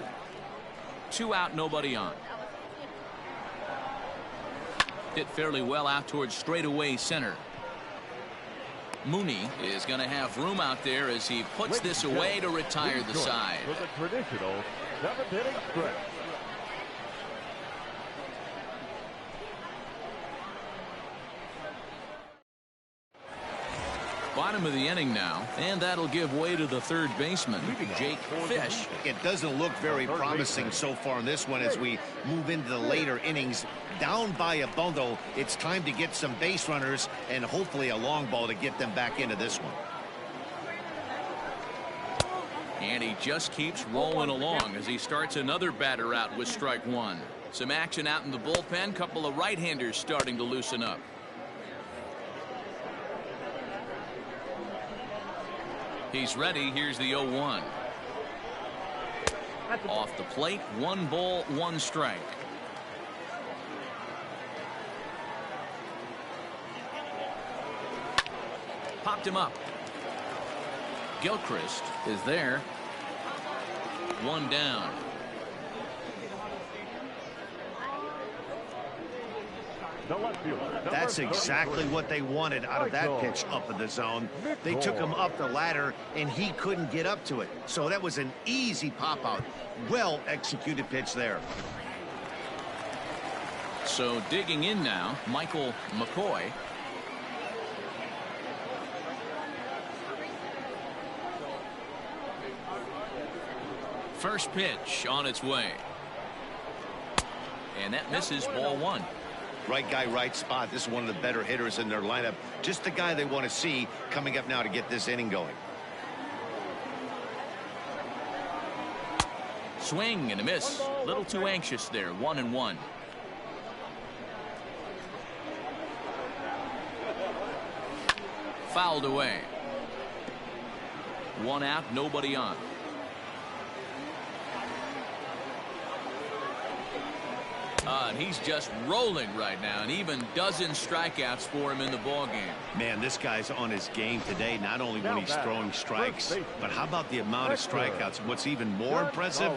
A: 2 out, nobody on. Hit fairly well out towards straightaway center. Mooney is going to have room out there as he puts this away to retire the side.
D: For the traditional 7th inning stretch.
A: Bottom of the inning now, and that'll give way to the third baseman, Jake Fish.
B: It doesn't look very promising so far in this one as we move into the later innings. Down by a bundle, it's time to get some base runners and hopefully a long ball to get them back into this one.
A: And he just keeps rolling along as he starts another batter out with strike 1. Some action out in the bullpen, couple of right-handers starting to loosen up. He's ready. Here's the 0-1. Off the plate, 1 ball, 1 strike. Popped him up. Gilchrist is there. 1 down.
B: That's exactly what they wanted out of that pitch up in the zone. They took him up the ladder, and he couldn't get up to it. So that was an easy pop-out. Well-executed pitch there.
A: So digging in now, Michael McCoy. First pitch on its way. And that misses, ball 1.
B: Right guy, right spot. This is one of the better hitters in their lineup. Just the guy they want to see coming up now to get this inning going.
A: Swing and a miss. A little too anxious there. 1-1. Fouled away. 1 out, nobody on. And he's just rolling right now, and even dozen strikeouts for him in the ball game.
B: Man, this guy's on his game today, not only when he's throwing strikes, but how about the amount of strikeouts? What's even more impressive,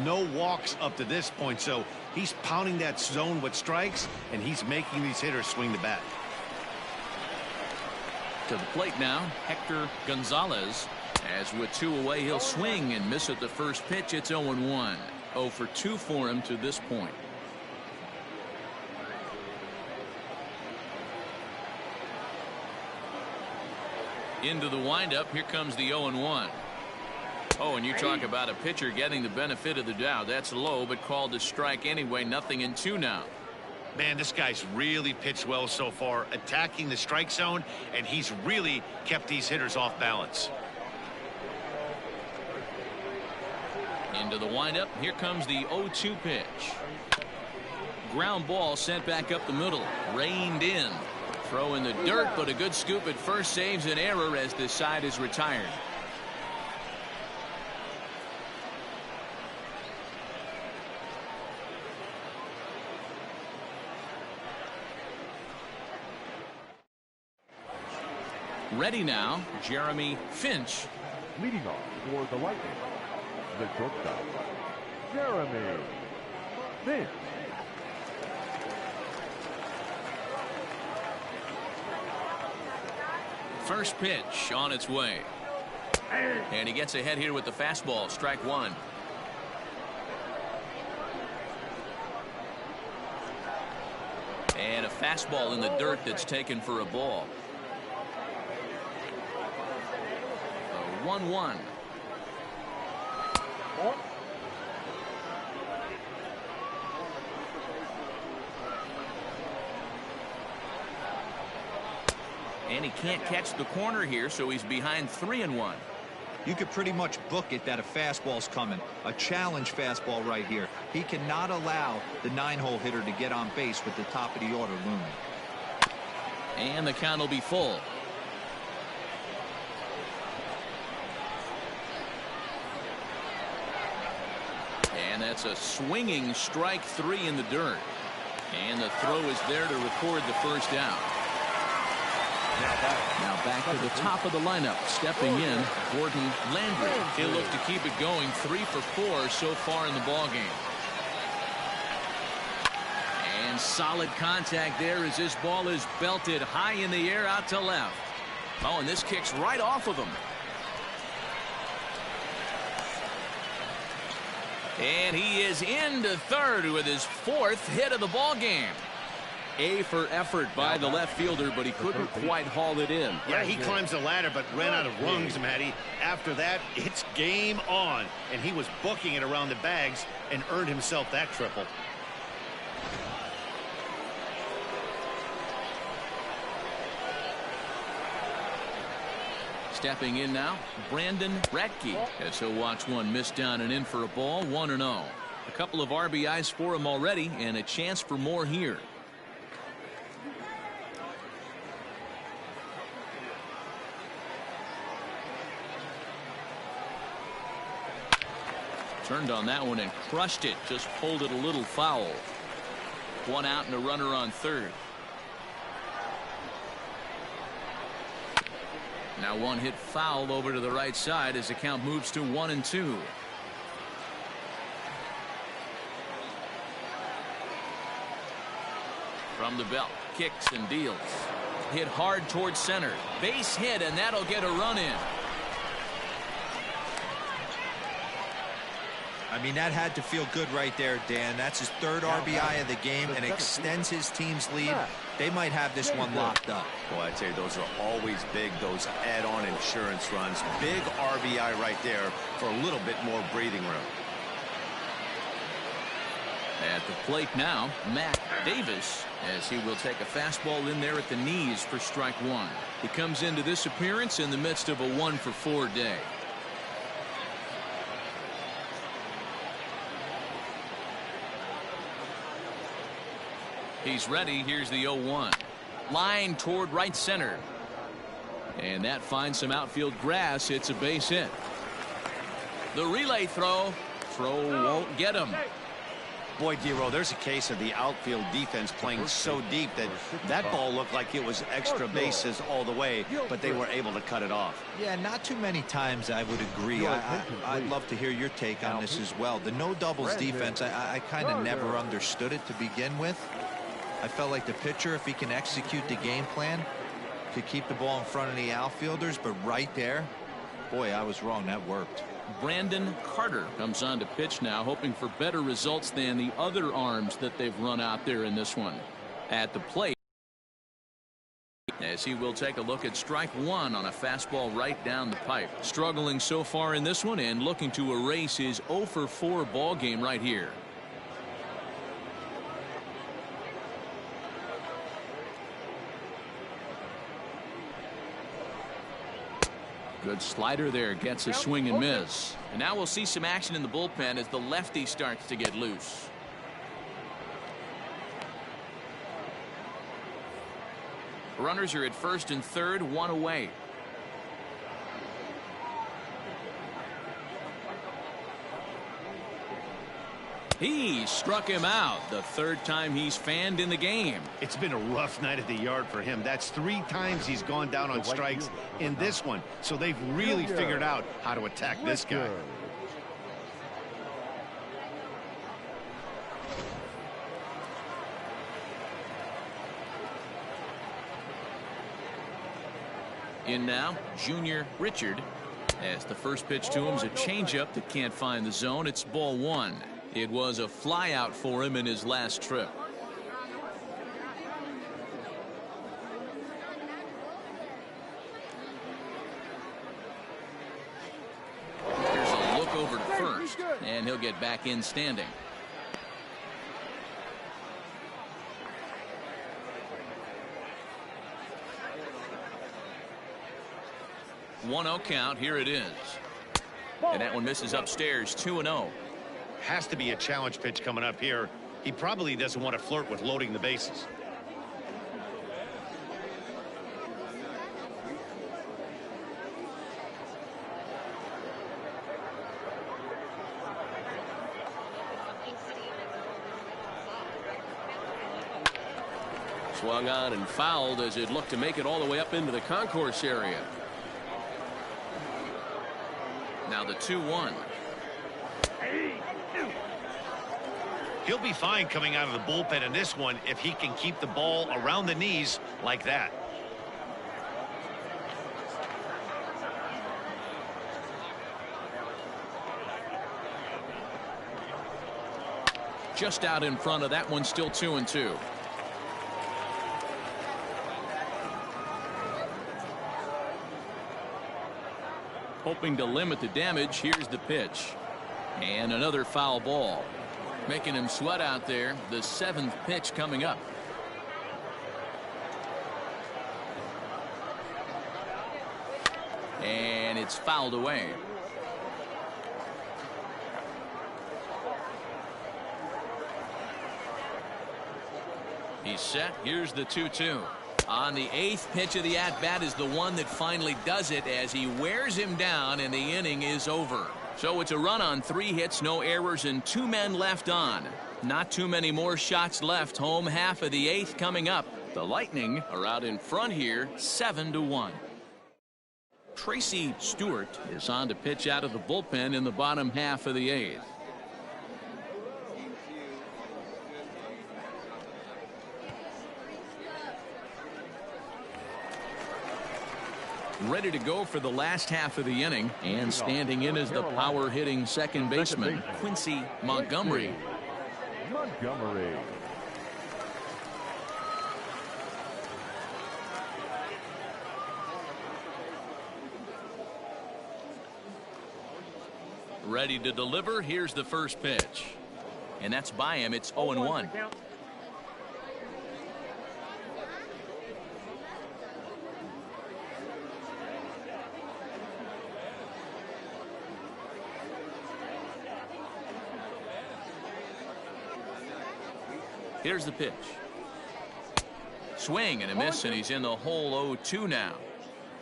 B: no walks up to this point. So he's pounding that zone with strikes, and he's making these hitters swing the bat.
A: To the plate now, Hector Gonzalez. As with 2 away, he'll swing and miss at the first pitch. It's 0-1. 0 for 2 for him to this point. Into the windup. Here comes the 0-1. Oh, and you talk about a pitcher getting the benefit of the doubt. That's low, but called a strike anyway. 0-2 now.
B: Man, this guy's really pitched well so far, attacking the strike zone, and he's really kept these hitters off balance.
A: Into the windup. Here comes the 0-2 pitch. Ground ball sent back up the middle. Reined in. Throw in the dirt, but a good scoop at first saves an error as this side is retired. Ready now, Jeremy Finch.
D: Leading off for the Lightning, the shortstop, Jeremy Finch.
A: First pitch on its way. And he gets ahead here with the fastball. Strike 1. And a fastball in the dirt that's taken for a ball. 1-1. And he can't catch the corner here, so he's behind 3-1.
C: You could pretty much book it that a fastball's coming. A challenge fastball right here. He cannot allow the 9-hole hitter to get on base with the top of the order looming.
A: And the count will be full. And that's a swinging strike 3 in the dirt. And the throw is there to record the first out. Now back to the top of the lineup. Stepping in, Gordon Landry. He'll look to keep it going. 3 for 4 so far in the ball game. And solid contact there as this ball is belted high in the air out to left. Oh, and this kicks right off of him. And he is into third with his 4th hit of the ball game. A for effort by the left fielder, but he couldn't quite haul it in.
B: Yeah, he climbs the ladder, but ran out of rungs, Matty. After that, it's game on. And he was booking it around the bags and earned himself that triple.
A: Stepping in now, Brandon Ratke, as he'll watch one miss down and in for a ball. 1-0. A couple of RBIs for him already, and a chance for more here. Turned on that one and crushed it. Just pulled it a little foul. 1 out and a runner on third. Now 1 hit foul over to the right side as the count moves to 1-2. From the belt, kicks and deals. Hit hard towards center. Base hit, and that'll get a run in.
C: I mean, that had to feel good right there, Dan. That's his 3rd RBI of the game and extends his team's lead. They might have this one locked up.
B: Well, I tell you, those are always big, those add-on insurance runs. Big RBI right there for a little bit more breathing room.
A: At the plate now, Matt Davis, as he will take a fastball in there at the knees for strike 1. He comes into this appearance in the midst of a 1 for 4 day. He's ready. Here's the 0-1. Line toward right center. And that finds some outfield grass. It's a base hit. The relay throw. Throw won't get him.
B: Boy, D-Row, there's a case of the outfield defense playing so deep that that ball looked like it was extra bases all the way, but they were able to cut it off.
C: Yeah, not too many times I would agree. I'd love to hear your take on this as well. The no doubles defense, I kind of never understood it to begin with. I felt like the pitcher, if he can execute the game plan, could keep the ball in front of the outfielders, but right there, boy, I was wrong. That worked.
A: Brandon Carter comes on to pitch now, hoping for better results than the other arms that they've run out there in this one. At the plate, as he will take a look at strike one on a fastball right down the pipe. Struggling so far in this one and looking to erase his 0 for 4 ball game right here. Good slider there, gets a swing and miss. And now we'll see some action in the bullpen as the lefty starts to get loose. Runners are at first and third, one away. He struck him out, the third time he's fanned in the game.
B: It's been a rough night at the yard for him. That's 3 times he's gone down on strikes in this one. So they've really figured out how to attack this guy.
A: In now, Junior Richard, as the first pitch to him is a changeup that can't find the zone. It's ball 1. It was a flyout for him in his last trip. Here's a look over to first, and he'll get back in standing. One 0 count. Here it is. And that one misses upstairs. 2-0.
B: Has to be a challenge pitch coming up here. He probably doesn't want to flirt with loading the bases.
F: Swung on and fouled as it looked to make it all the way up into the concourse area.
A: Now the 2-1.
B: He'll be fine coming out of the bullpen in this one if he can keep the ball around the knees like that.
A: Just out in front of that one, still 2-2. Hoping to limit the damage. Here's the pitch. And another foul ball. Making him sweat out there. The 7th pitch coming up. And it's fouled away. He's set. Here's the 2-2. On the 8th pitch of the at-bat is the one that finally does it as he wears him down and the inning is over. So it's a run on 3 hits, no errors, and 2 men left on. Not too many more shots left. Home half of the 8th coming up. The Lightning are out in front here, 7-1. Tracy Stewart is on to pitch out of the bullpen in the bottom half of the 8th. Ready to go for the last half of the inning, and standing in is the power hitting second baseman, Quincy Montgomery. Ready to deliver. Here's the first pitch, and that's by him. It's 0-1. Here's the pitch. Swing and a miss, and he's in the hole 0-2 now.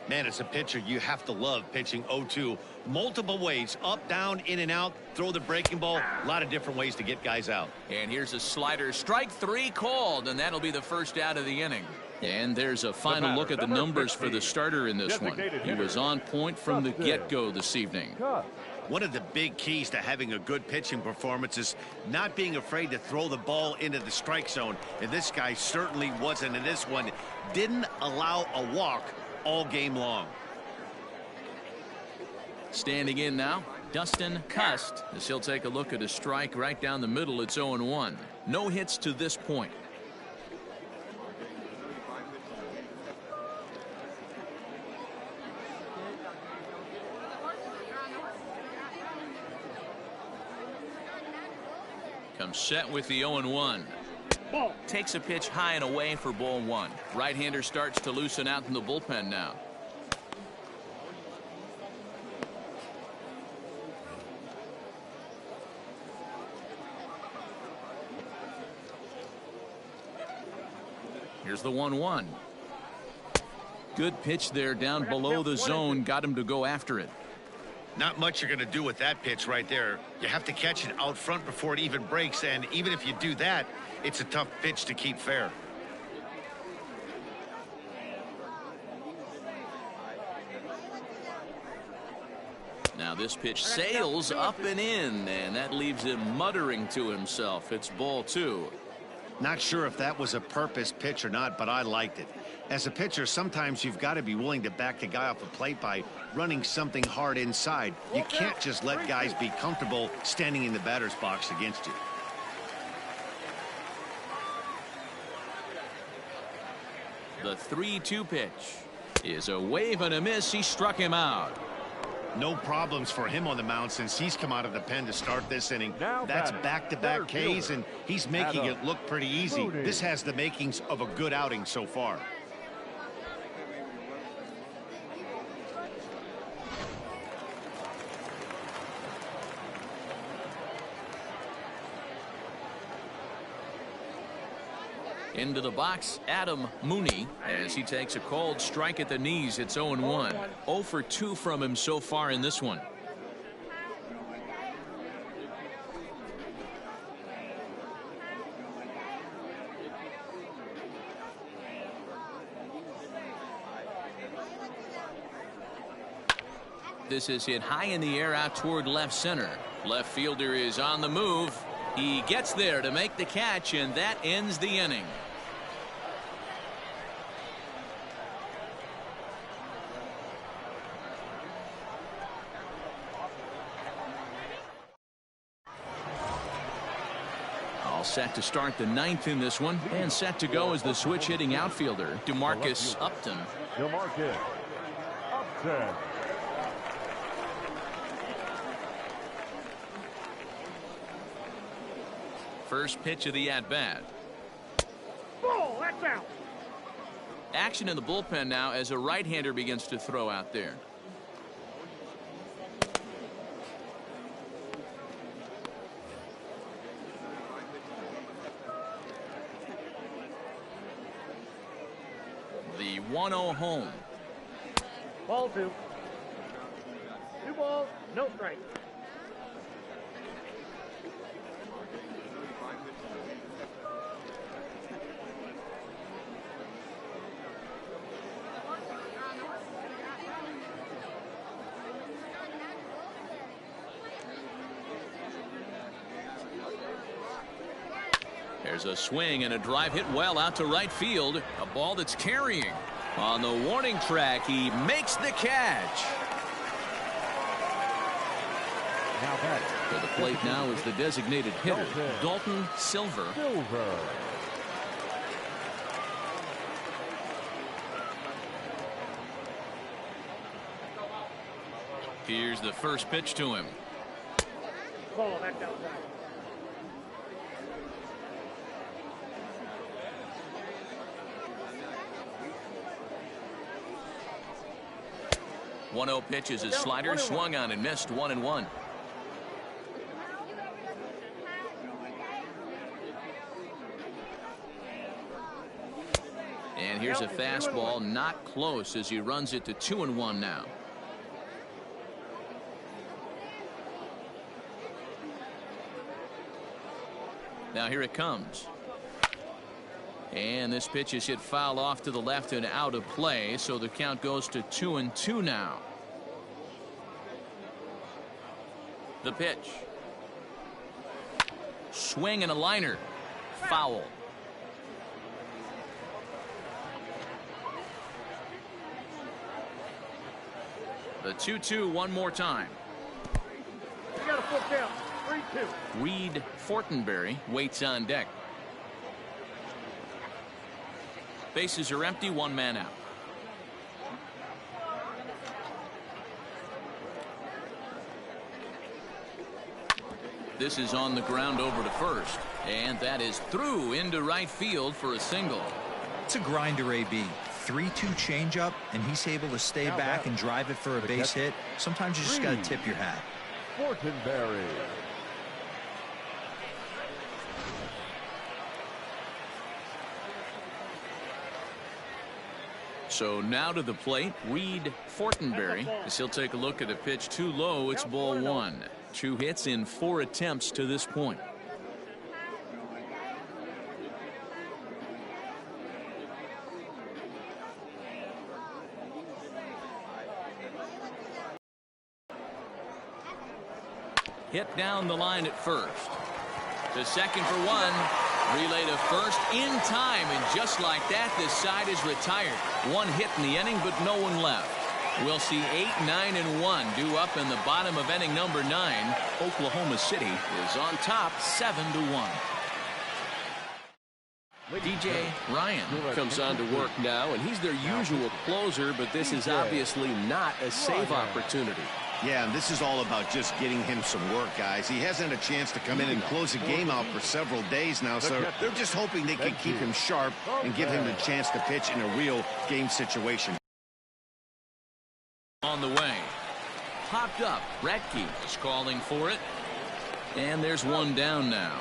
B: Man, as a pitcher, you have to love pitching 0-2 multiple ways, up, down, in and out, throw the breaking ball, a lot of different ways to get guys out.
A: And here's a slider, strike 3 called, and that'll be the first out of the inning. And there's a final look at the numbers for the starter in this one. He was on point from the get-go this evening.
B: One of the big keys to having a good pitching performance is not being afraid to throw the ball into the strike zone. And this guy certainly wasn't in this one. Didn't allow a walk all game long.
A: Standing in now, Dustin Cust, as he'll take a look at a strike right down the middle. It's 0-1. No hits to this point. Comes set with the 0-1.
E: Ball.
A: Takes a pitch high and away for ball 1. Right-hander starts to loosen out in the bullpen now. Here's the 1-1. Good pitch there down below the zone. Got him to go after it.
B: Not much you're going to do with that pitch right there. You have to catch it out front before it even breaks, and even if you do that, it's a tough pitch to keep fair.
A: Now this pitch sails up and in, and that leaves him muttering to himself. It's ball 2.
B: Not sure if that was a purpose pitch or not, but I liked it. As a pitcher, sometimes you've got to be willing to back the guy off the plate by running something hard inside. You can't just let guys be comfortable standing in the batter's box against you.
A: The 3-2 pitch is a wave and a miss. He struck him out.
B: No problems for him on the mound since he's come out of the pen to start this inning. That's back-to-back Ks, and he's making it look pretty easy. This has the makings of a good outing so far.
A: Into the box, Adam Mooney, as he takes a called strike at the knees. It's 0-1. 0 for 2 from him so far in this one. This is hit high in the air out toward left center. Left fielder is on the move. He gets there to make the catch, and that ends the inning. All set to start the 9th in this one, and set to go as the switch hitting outfielder, DeMarcus Upton.
D: DeMarcus Upton.
A: First pitch of the at-bat.
E: Ball. That's out.
A: Action in the bullpen now as a right-hander begins to throw out there. The 1-0 home.
E: Ball 2. 2 balls, no strikes.
A: There's a swing and a drive hit well out to right field. A ball that's carrying. On the warning track, he makes the catch. To the plate now is the designated hitter, Dalton Silver. Here's the first pitch to him.
E: Ball. That's outside.
A: 1-0 pitch is a slider, swung on and missed. 1-1. And here's a fastball not close as he runs it to 2-1 now. Now here it comes. And this pitch is hit foul off to the left and out of play, so the count goes to 2-2 now. The pitch. Swing and a liner. Foul. The 2-2 one more time.
E: You got a foot down. 3-2.
A: Reed Fortenberry waits on deck. Bases are empty, one man out. This is on the ground over to first, and that is through into right field for a single.
C: It's a grinder, AB. 3-2 changeup, and he's able to stay back and drive it for a base hit. Sometimes you just got to tip your hat.
D: Fortenberry.
A: So now to the plate, Reed Fortenberry, as he'll take a look at a pitch too low. It's ball one. 2 hits in 4 attempts to this point. Hit down the line at first. To second for 1. Relay to first in time, and just like that, this side is retired. 1 hit in the inning, but no one left. We'll see 8, 9, and 1 due up in the bottom of inning number 9. Oklahoma City is on top 7-1. DJ Ryan
F: Comes on to work now, and he's their usual closer, but this is obviously not a save opportunity.
B: Yeah, and this is all about just getting him some work, guys. He hasn't had a chance to come in and close the game out for several days now, so they're just hoping they can keep him sharp and give him the chance to pitch in a real game situation.
A: On the way. Popped up. Radke is calling for it. And there's 1 down now.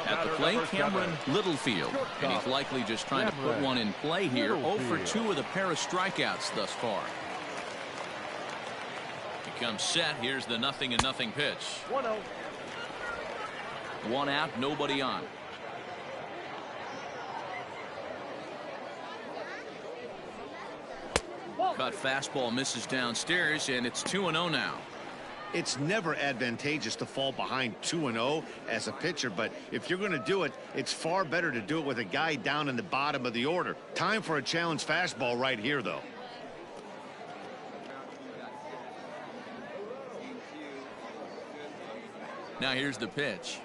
A: At the plate, Cameron Littlefield. And he's likely just trying to put one in play here. 0 for 2 with a pair of strikeouts thus far. He comes set. Here's the 0-0 pitch.
E: 1-0.
A: 1 out, nobody on. Cut fastball misses downstairs, and it's 2-0 now.
B: It's never advantageous to fall behind 2-0 as a pitcher, but if you're going to do it, it's far better to do it with a guy down in the bottom of the order. Time for a challenge fastball right here, though.
A: Now here's the pitch.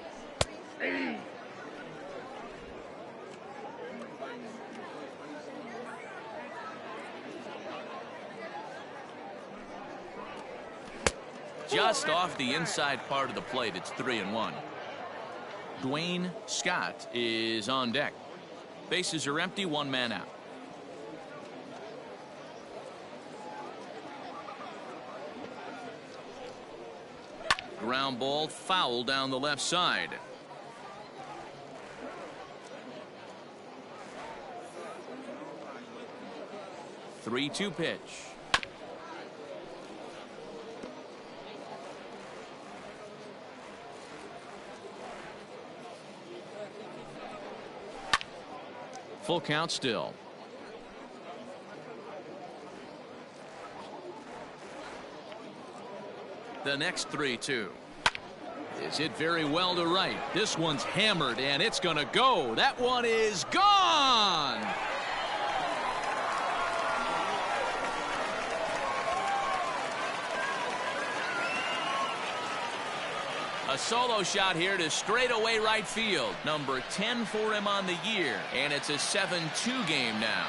A: Just off the inside part of the plate. It's 3-1. Dwayne Scott is on deck. Bases are empty, 1 man out. Ground ball foul down the left side. The 3-2 pitch. Full count still. The next 3-2 is hit very well to right. This one's hammered, and it's going to go. That one is gone. A solo shot here to straightaway right field. Number 10 for him on the year, and it's a 7-2 game now.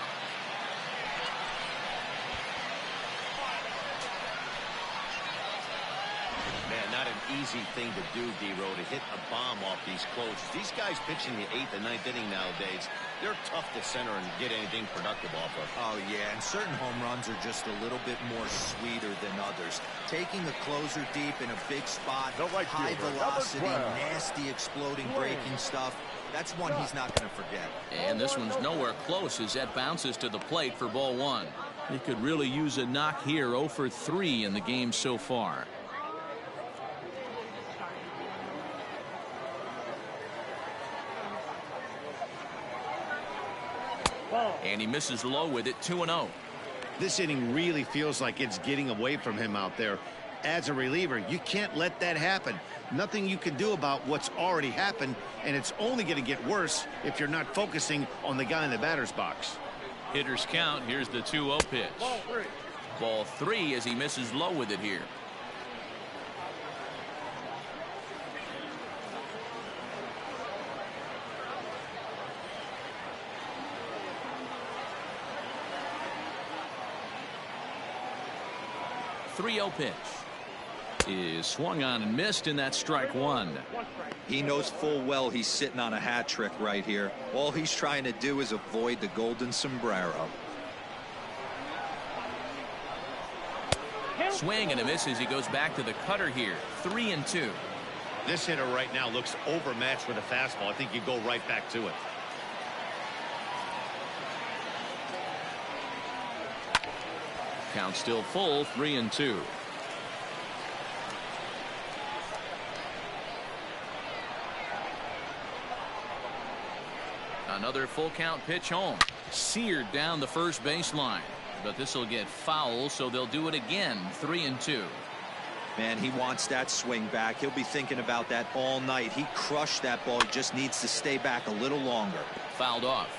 B: easy thing to do, D-Row, to hit a bomb off these closers. These guys pitching the 8th and 9th inning nowadays, they're tough to center and get anything productive off of.
C: Oh, yeah, and certain home runs are just a little bit more sweeter than others. Taking a closer deep in a big spot, high velocity, nasty exploding breaking stuff, that's one he's not going to forget.
A: And this one's nowhere close as that bounces to the plate for ball 1. He could really use a knock here. 0 for 3 in the game so far. And he misses low with it. 2-0.
B: This inning really feels like it's getting away from him out there. As a reliever, you can't let that happen. Nothing you can do about what's already happened, and it's only going to get worse if you're not focusing on the guy in the batter's box.
A: Hitter's count. Here's the 2-0 pitch. Ball 3 as he misses low with it here. .30 pitch is swung on and missed, and that's strike 1.
C: He knows full well he's sitting on a hat trick right here. All he's trying to do is avoid the golden sombrero.
A: Swing and a miss as he goes back to the cutter here. 3-2.
B: This hitter right now looks overmatched with a fastball. I think you go right back to it.
A: Count still full. 3-2. Another full count pitch home. Seared down the first baseline. But this will get foul, so they'll do it again. 3-2.
C: Man, he wants that swing back. He'll be thinking about that all night. He crushed that ball. He just needs to stay back a little longer.
A: Fouled off.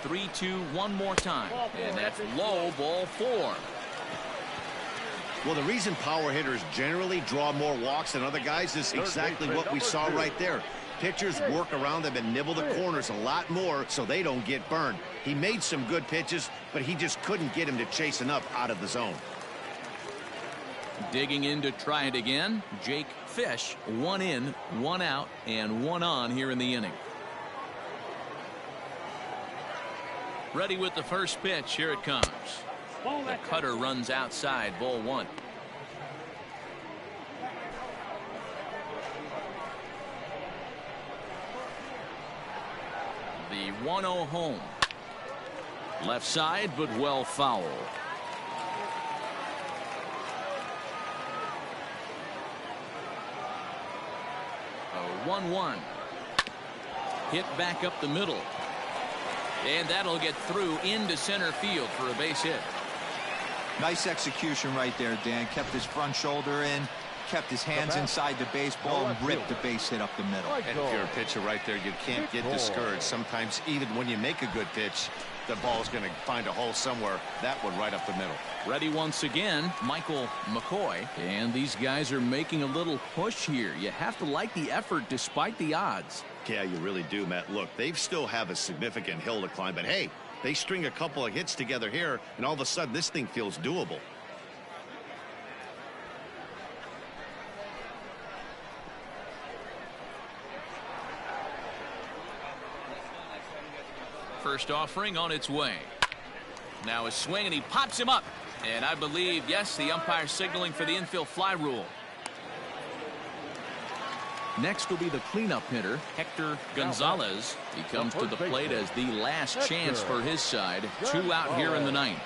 A: The 3-2 one more time. And that's low. Ball 4.
B: Well, the reason power hitters generally draw more walks than other guys is exactly what we saw right there. Pitchers work around them and nibble the corners a lot more so they don't get burned. He made some good pitches, but he just couldn't get him to chase enough out of the zone.
A: Digging in to try it again, Jake Fish. 1 in, 1 out, and 1 on here in the inning. Ready with the first pitch. Here it comes. The cutter runs outside. Ball 1. The 1-0 home. Left side, but well foul. A 1-1. Hit back up the middle. And that'll get through into center field for a base hit.
C: Nice execution right there, Dan. Kept his front shoulder in, kept his hands inside the baseball, and ripped the base hit up the middle.
B: And if you're a pitcher right there, you can't get discouraged. Sometimes even when you make a good pitch, the ball's going to find a hole somewhere. That one right up the middle.
A: Ready once again, Michael McCoy. And these guys are making a little push here. You have to like the effort despite the odds.
B: Yeah, you really do, Matt. Look, they still have a significant hill to climb, but hey, they string a couple of hits together here, and all of a sudden this thing feels doable.
A: First offering on its way. Now a swing, and he pops him up. And I believe, yes, the umpire signaling for the infield fly rule. Next will be the cleanup hitter, Hector Gonzalez. He comes to the plate as the last chance for his side. 2 out here in the 9th.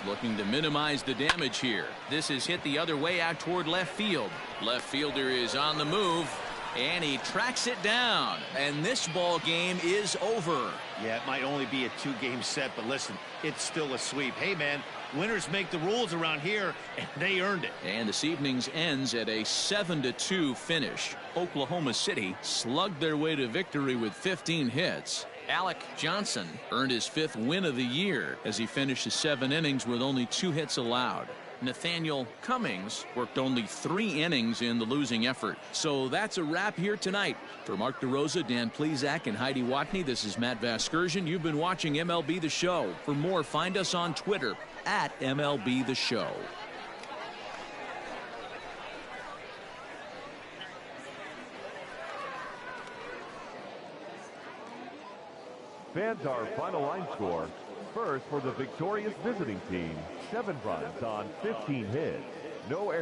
A: Looking to minimize the damage here. This is hit the other way out toward left field. Left fielder is on the move, and he tracks it down. And this ball game is over.
B: Yeah, it might only be a 2-game set, but listen, it's still a sweep. Hey, man, winners make the rules around here, and they earned it.
A: And this evening's ends at a 7-2 finish. Oklahoma City slugged their way to victory with 15 hits. Alec Johnson earned his 5th win of the year as he finished the 7 innings with only 2 hits allowed. Nathaniel Cummings worked only 3 innings in the losing effort. So that's a wrap here tonight. For Mark DeRosa, Dan Plesac, and Heidi Watney, this is Matt Vasgersian. You've been watching MLB The Show. For more, find us on Twitter at MLB The Show.
D: Fans, our final line score. First, for the victorious visiting team, 7 runs on 15 hits. No errors.